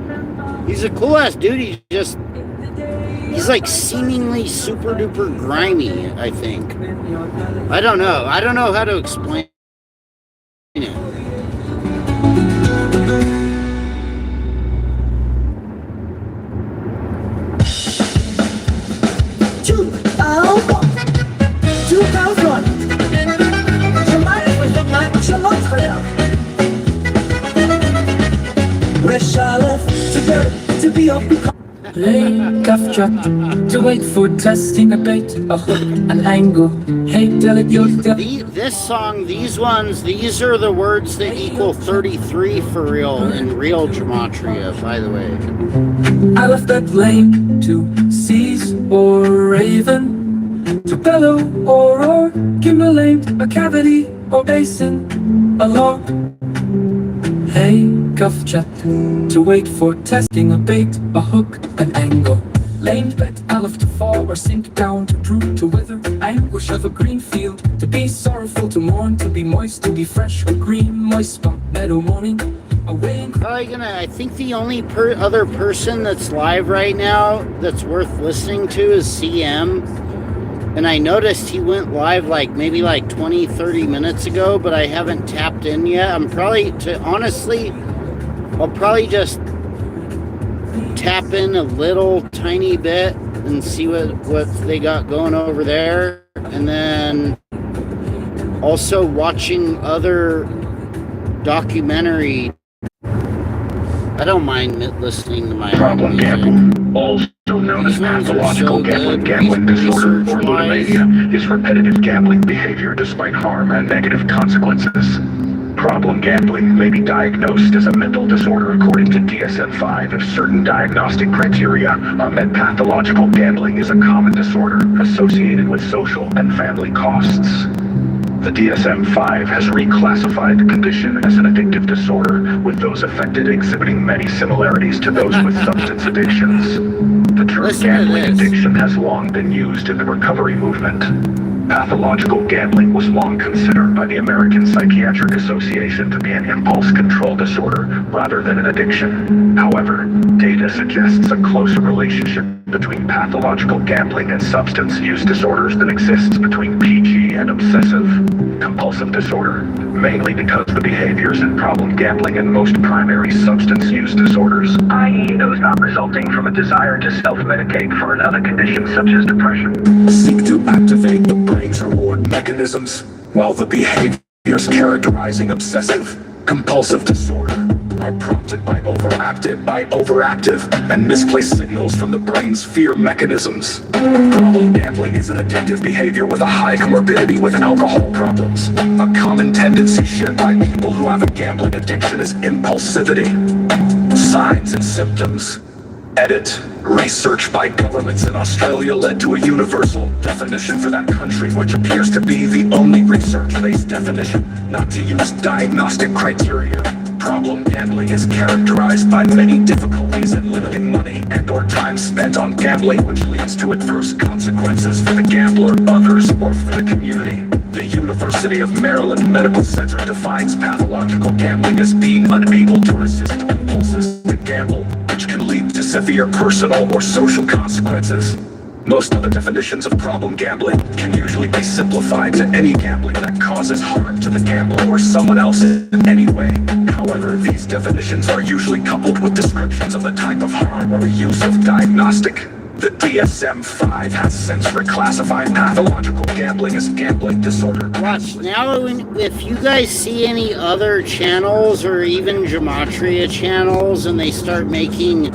He's a cool ass dude. He's like seemingly super duper grimy, I think. I don't know. I don't know how to explain it. Play capture to wait for testing a bait, a hook, an angle. Hey, tell it you're This song, these ones, these are the words that equal 33 for real in real gematria, by the way. I left that lane to seize or raven, to bellow or roar, gimbalate, a cavity or basin, a log. Hey, cuff chat, to wait for testing a bait, a hook, an angle. Laned bet, aleph to fall or sink down, to droop, to wither, anguish of a green field, to be sorrowful, to mourn, to be moist, to be fresh, or green, moist spot, meadow morning, away. I think the only other person that's live right now that's worth listening to is CM. And I noticed he went live like maybe like 20-30 minutes ago, but I haven't tapped in yet. I'll probably just tap in a little tiny bit and see what they got going over there. And then also watching other documentary. I don't mind listening to my problem gambling, also known as pathological gambling disorder or ludomania, is repetitive gambling behavior despite harm and negative consequences. Problem gambling may be diagnosed as a mental disorder according to DSM-5 if certain diagnostic criteria are met. Pathological gambling is a common disorder associated with social and family costs. The DSM-5 has reclassified the condition as an addictive disorder, with those affected exhibiting many similarities to those with substance addictions. The term gambling addiction has long been used in the recovery movement. Pathological gambling was long considered by the American Psychiatric Association to be an impulse control disorder rather than an addiction. However, data suggests a closer relationship between pathological gambling and substance use disorders than exists between PG and obsessive compulsive disorder, mainly because the behaviors in problem gambling and most primary substance use disorders, i.e. those not resulting from a desire to self-medicate for another condition such as depression, seek to activate the brain's reward mechanisms, while the behaviors characterizing obsessive compulsive disorder are prompted by overactive and misplaced signals from the brain's fear mechanisms. Problem gambling is an addictive behavior with a high comorbidity with alcohol problems. A common tendency shared by people who have a gambling addiction is impulsivity. Signs and symptoms. Edit. Research by governments in Australia led to a universal definition for that country, which appears to be the only research-based definition not to use diagnostic criteria. Problem gambling is characterized by many difficulties in limiting money and/or time spent on gambling, which leads to adverse consequences for the gambler, others, or for the community. The University of Maryland Medical Center defines pathological gambling as being unable to resist impulses to gamble, which can lead to severe personal or social consequences. Most other definitions of problem gambling can usually be simplified to any gambling that causes harm to the gambler or someone else in any way. However, these definitions are usually coupled with descriptions of the type of harm or use of diagnostic. The DSM-5 has since reclassified pathological gambling as gambling disorder. Watch, now if you guys see any other channels or even Gematria channels and they start making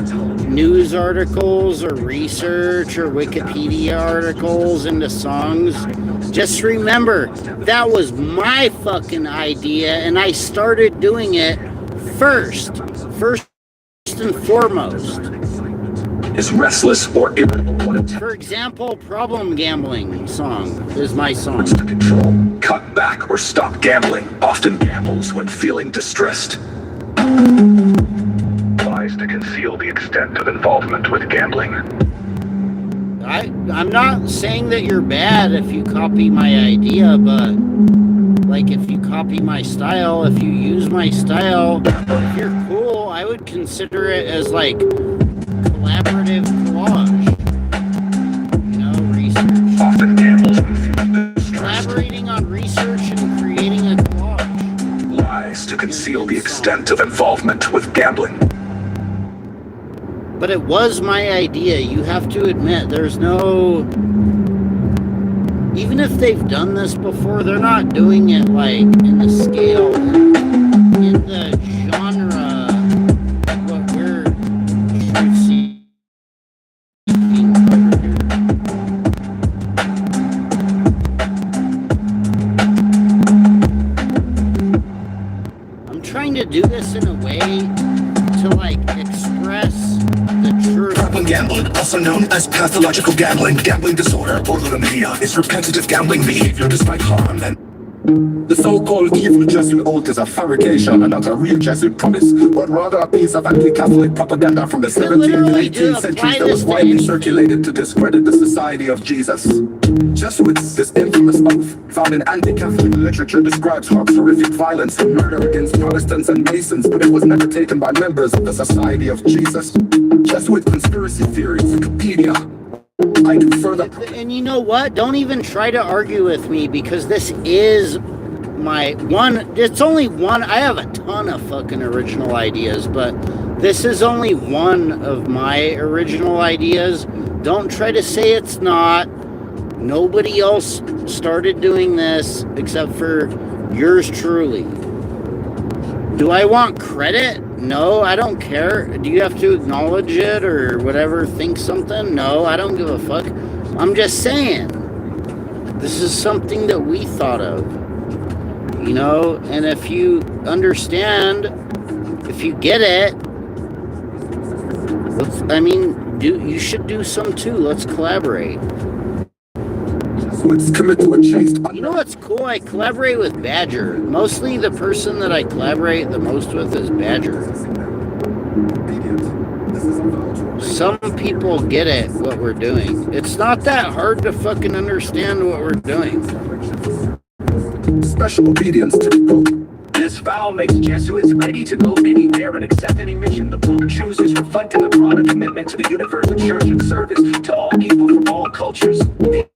news articles or research or Wikipedia articles into songs, just remember, that was my fucking idea and I started doing it first and foremost. Is restless or irritable. For example, Problem Gambling song is my song. To control, cut back, or stop gambling, often gambles when feeling distressed. Lies to conceal the extent of involvement with gambling. I'm not saying that you're bad if you copy my idea, but like if you copy my style, if you use my style, if you're cool, I would consider it as like collaborative collage. You know, research. Often gambles when feeling distressed. Collaborating on research and creating a collage. Lies to conceal the extent of involvement with gambling. But it was my idea. You have to admit, there's no... Even if they've done this before, they're not doing it like in the scale, in the genre, what we're seeing. I'm trying to do this in a way to like express the truth. Problem gambling, also known as pathological gambling, gambling disorder, or ludomania, is repetitive gambling behavior despite harm and... The so-called evil Jesuit oath is a fabrication and not a real Jesuit promise, but rather a piece of anti-Catholic propaganda from the 17th and 18th centuries that was widely circulated to discredit the Society of Jesus. Jesuits, this infamous oath, found in anti-Catholic literature, describes horrific violence and murder against Protestants and Masons, but it was never taken by members of the Society of Jesus. Jesuit conspiracy theories, Wikipedia. I do further. And you know what? Don't even try to argue with me because this is my one. It's only one. I have a ton of fucking original ideas, but this is only one of my original ideas. Don't try to say it's not. Nobody else started doing this except for yours truly. Do I want credit? No, I don't care. Do you have to acknowledge it or whatever, think something? No, I don't give a fuck. I'm just saying, this is something that we thought of, you know, and if you understand, if you get it, you should do some too. Let's collaborate. Let's commit to a chaste. You know what's cool? I collaborate with Badger. Mostly the person that I collaborate the most with is Badger. Some people get it, what we're doing. It's not that hard to fucking understand what we're doing. Special obedience to the Pope. This vow makes Jesuits ready to go anywhere and accept any mission the Pope chooses, reflecting the broader commitment to the universal church and service to all people from all cultures.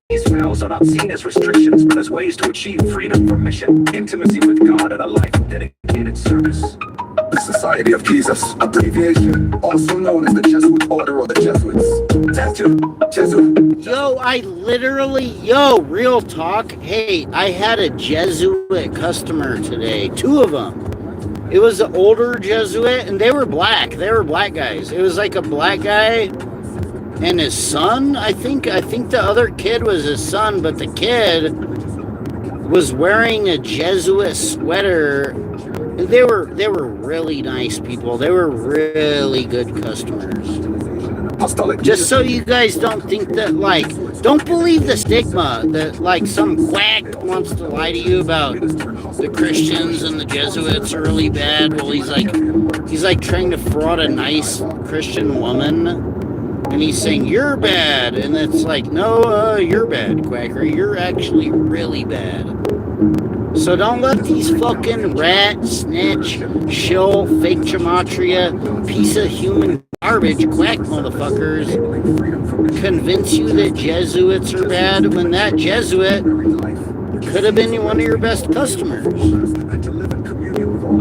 These vows are not seen as restrictions, but as ways to achieve freedom from mission, intimacy with God, and a life of dedicated service. The Society of Jesus, abbreviation, also known as the Jesuit Order or the Jesuits. Real talk. Hey, I had a Jesuit customer today, 2 of them. It was an older Jesuit, and they were black. They were black guys. It was like a black guy and his son, I think the other kid was his son, but the kid was wearing a Jesuit sweater. They were really nice people. They were really good customers. Just so you guys don't think that, like, don't believe the stigma that, like, some quack wants to lie to you about the Christians and the Jesuits are really bad. Well, he's like trying to fraud a nice Christian woman, and he's saying, you're bad. And it's like, no, you're bad, quacker. You're actually really bad. So don't let these fucking rat, snitch, shill, fake gematria, piece of human garbage quack motherfuckers convince you that Jesuits are bad when that Jesuit could have been one of your best customers.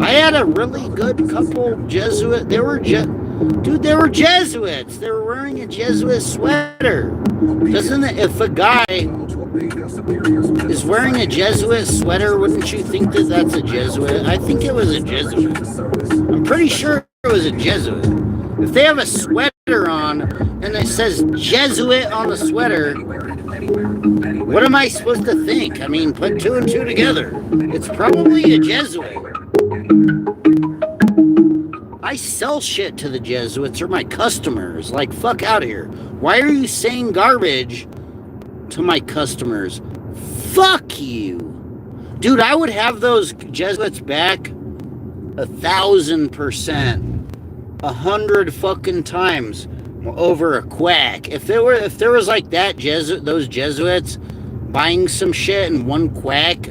I had a really good couple Jesuit. They were Jesuits. They were wearing a Jesuit sweater. Doesn't it? If a guy is wearing a Jesuit sweater, wouldn't you think that that's a Jesuit? I think it was a Jesuit. I'm pretty sure it was a Jesuit. If they have a sweater on and it says Jesuit on the sweater, what am I supposed to think? I mean, put two and two together. It's probably a Jesuit. I sell shit to the Jesuits or my customers. Like, fuck out of here. Why are you saying garbage to my customers? Fuck you. Dude, I would have those Jesuits back 1,000%. 100 fucking times over a quack. If there was like that those Jesuits buying some shit and one quack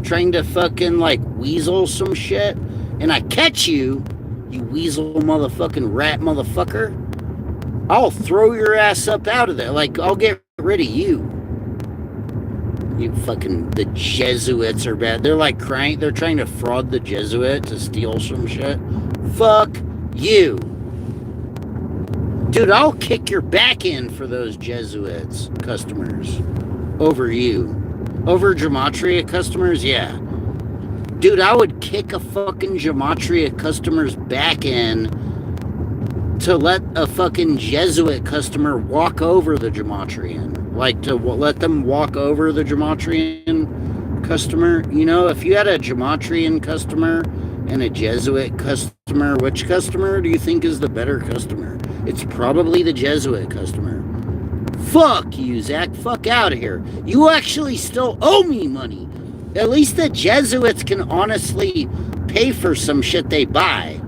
trying to fucking like weasel some shit, and I catch you, you weasel motherfucking rat motherfucker, I'll throw your ass up out of there. Like, I'll get rid of you. You fucking, the Jesuits are bad. They're like crying, they're trying to fraud the Jesuit to steal some shit. Fuck you. Dude, I'll kick your back in for those Jesuits customers over you. Over Gematria customers, yeah. Dude, I would kick a fucking Gematria customer's back in to let a fucking Jesuit customer walk over the Gematrian. Like, to let them walk over the Gematrian customer. You know, if you had a Gematrian customer and a Jesuit customer, which customer do you think is the better customer? It's probably the Jesuit customer. Fuck you, Zach. Fuck out of here. You actually still owe me money. At least the Jesuits can honestly pay for some shit they buy.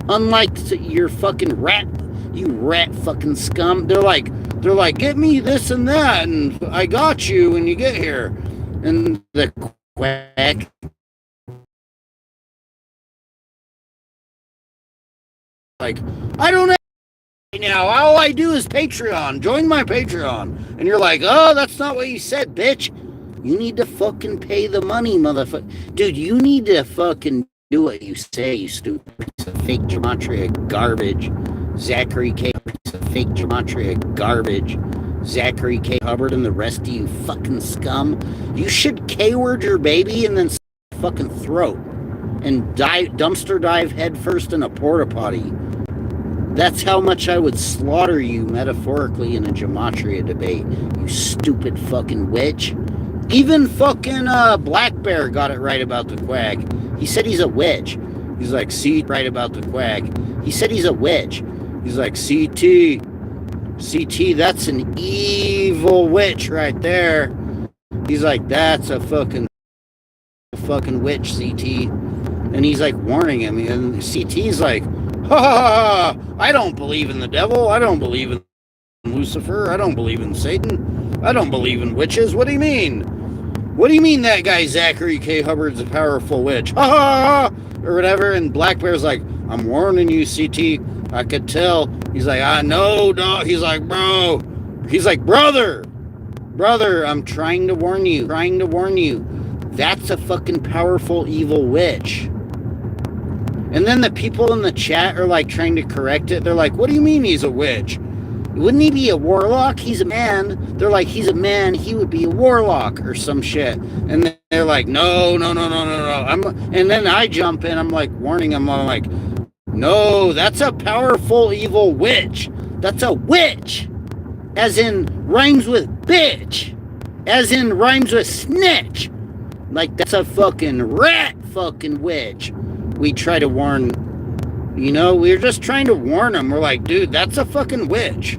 Unlike your fucking rat, you rat fucking scum. They're like, get me this and that, and I got you when you get here. And the quack. Like, I don't know. Now all I do is Patreon. Join my Patreon. And you're like, oh, that's not what you said, bitch. You need to fucking pay the money, motherfucker. Dude, you need to fucking do what you say, you stupid piece of fake gematria garbage. Zachary K. piece of fake gematria garbage. Zachary K. Hubbard and the rest of you fucking scum. You should K-word your baby and then fucking throat. And dumpster dive headfirst in a porta potty. That's how much I would slaughter you metaphorically in a gematria debate, you stupid fucking witch. Even fucking Black Bear got it right about the quack. He said he's a witch. He's like, see, right about the quack. He said he's a witch. He's like, CT, that's an evil witch right there. He's like, that's a fucking witch, CT. And he's like warning him. And CT's like, ha ha ha, I don't believe in the devil. I don't believe in Lucifer. I don't believe in Satan. I don't believe in witches. What do you mean? What do you mean that guy Zachary K. Hubbard's a powerful witch? Ha ha ha! Or whatever. And Black Bear's like, I'm warning you, CT. I could tell. He's like, I know, dog. He's like, bro. He's like, brother, I'm trying to warn you. That's a fucking powerful evil witch. And then the people in the chat are like trying to correct it. They're like, what do you mean he's a witch? Wouldn't he be a warlock? He's a man. They're like, he's a man. He would be a warlock or some shit. And they're like, no. And then I jump in. I'm like warning them. I'm like, no, that's a powerful evil witch. That's a witch. As in rhymes with bitch. As in rhymes with snitch. Like, that's a fucking rat fucking witch. We try to warn, we're just trying to warn them. We're like, dude, that's a fucking witch.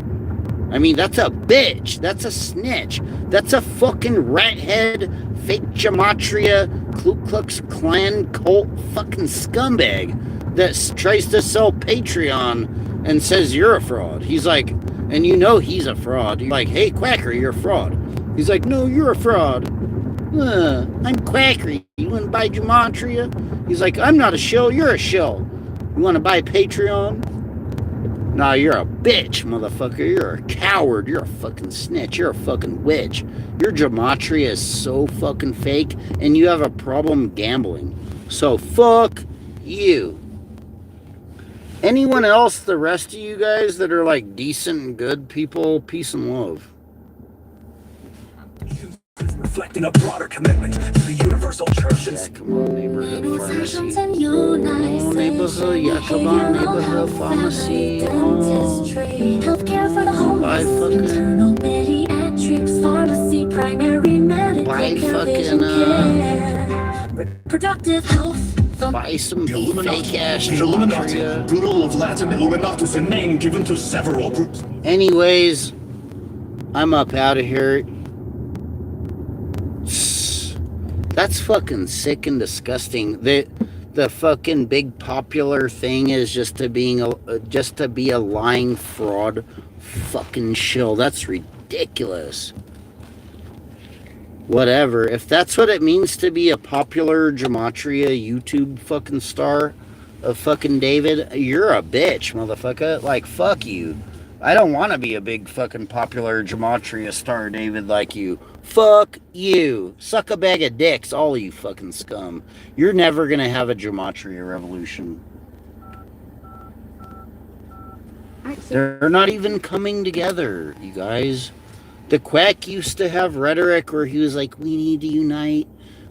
I mean, that's a bitch. That's a snitch. That's a fucking rat head, fake gematria, Ku Klux Klan cult fucking scumbag that tries to sell Patreon and says you're a fraud. He's like, and he's a fraud. You're like, hey, Quacker, you're a fraud. He's like, no, you're a fraud. I'm Quacker. You want to buy gematria? He's like, I'm not a shill. You're a shill. You want to buy Patreon? Nah, you're a bitch, motherfucker. You're a coward. You're a fucking snitch. You're a fucking witch. Your gematria is so fucking fake, and you have a problem gambling. So fuck you. Anyone else, the rest of you guys that are like decent and good people, peace and love. Reflecting a broader commitment to the universal church and Yeah, come on, neighborhood pharmacy. Oh, neighborhood, yeah, come on, neighborhood pharmacy. Oh, Healthcare for the buy homeless, fucking, internal pediatrics, pharmacy, primary medical buy care, vision fucking, care, reproductive health. buy some the Illuminati, fake ass the Illuminati, gematria. plural of Latin Illuminatus, a name given to several groups. Anyways, I'm up out of here. That's fucking sick and disgusting. The fucking big popular thing is just to be a lying fraud fucking shill. That's ridiculous. Whatever. If that's what it means to be a popular gematria YouTube fucking star of fucking David, you're a bitch, motherfucker. Like, fuck you. I don't want to be a big fucking popular gematria star, David, like you. Fuck you. Suck a bag of dicks, all you fucking scum. You're never gonna have a gematria revolution. They're not even coming together, you guys. The quack used to have rhetoric where he was like, we need to unite.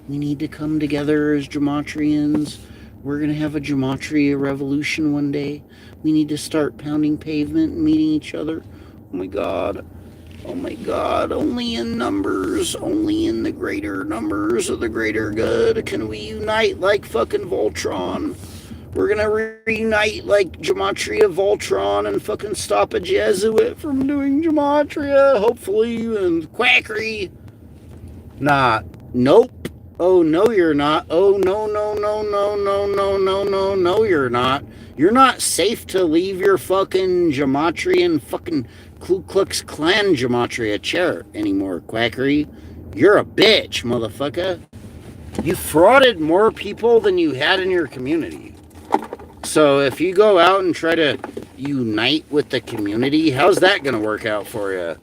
We need to come together as gematrians. We're going to have a gematria revolution one day. We need to start pounding pavement and meeting each other. Oh my God. Oh my God. Only in numbers. Only in the greater numbers of the greater good can we unite like fucking Voltron. We're going to reunite like Gematria Voltron and fucking stop a Jesuit from doing Gematria, hopefully, and quackery. Nah. Nope. Oh, no, you're not. Oh, no, no, no, no, no, no, no, no, no, you're not. You're not safe to leave your fucking Gematrian fucking Ku Klux Klan Gematria chair anymore, quackery. You're a bitch, motherfucker. You frauded more people than you had in your community. So if you go out and try to unite with the community, how's that going to work out for you?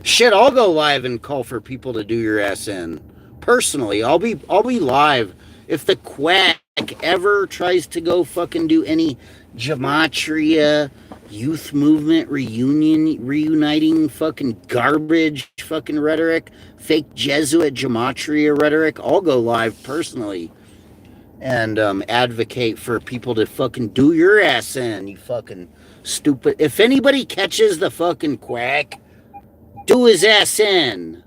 Shit, I'll go live and call for people to do your ass in. Personally, I'll be live. If the quack ever tries to go fucking do any gematria youth movement reuniting fucking garbage fucking rhetoric, fake Jesuit gematria rhetoric, I'll go live personally and advocate for people to fucking do your ass in, you fucking stupid. If anybody catches the fucking quack, do his ass in.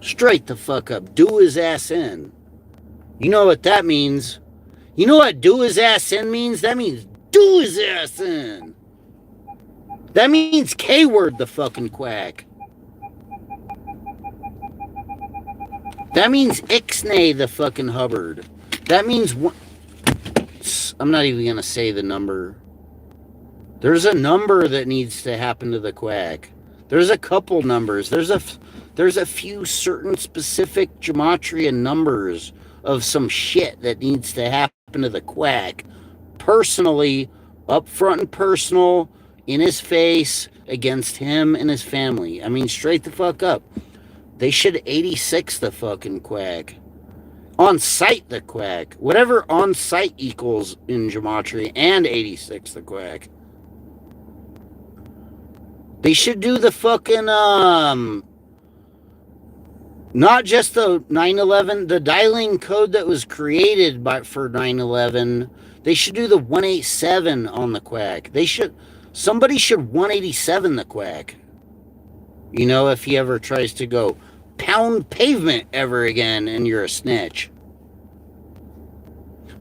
Straight the fuck up. Do his ass in. You know what that means? You know what do his ass in means? That means do his ass in. That means K-word the fucking quack. That means Ixnay the fucking Hubbard. That means I'm not even gonna say the number. There's a number that needs to happen to the quack. There's a couple numbers. There's a few certain specific gematria numbers of some shit that needs to happen to the quack. Personally, up front and personal, in his face, against him and his family. I mean, straight the fuck up. They should 86 the fucking quack. On site the quack. Whatever on site equals in gematria, and 86 the quack. They should do the fucking, not just the 9/11, the dialing code that was created for 9/11. They should do the 187 on the quack. Somebody should 187 the quack. You know, if he ever tries to go pound pavement ever again and you're a snitch.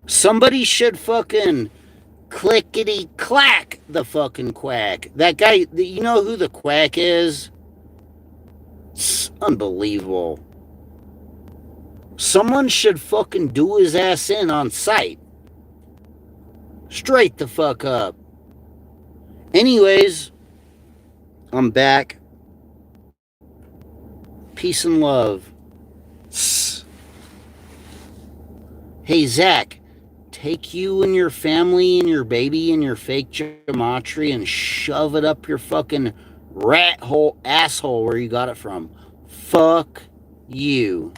Somebody should fucking clickety clack the fucking quack. That guy, you know who the quack is? It's unbelievable. Someone should fucking do his ass in on sight. Straight the fuck up. Anyways, I'm back. Peace and love. Hey, Zach, take you and your family and your baby and your fake gematria and shove it up your fucking rat hole asshole where you got it from. Fuck you.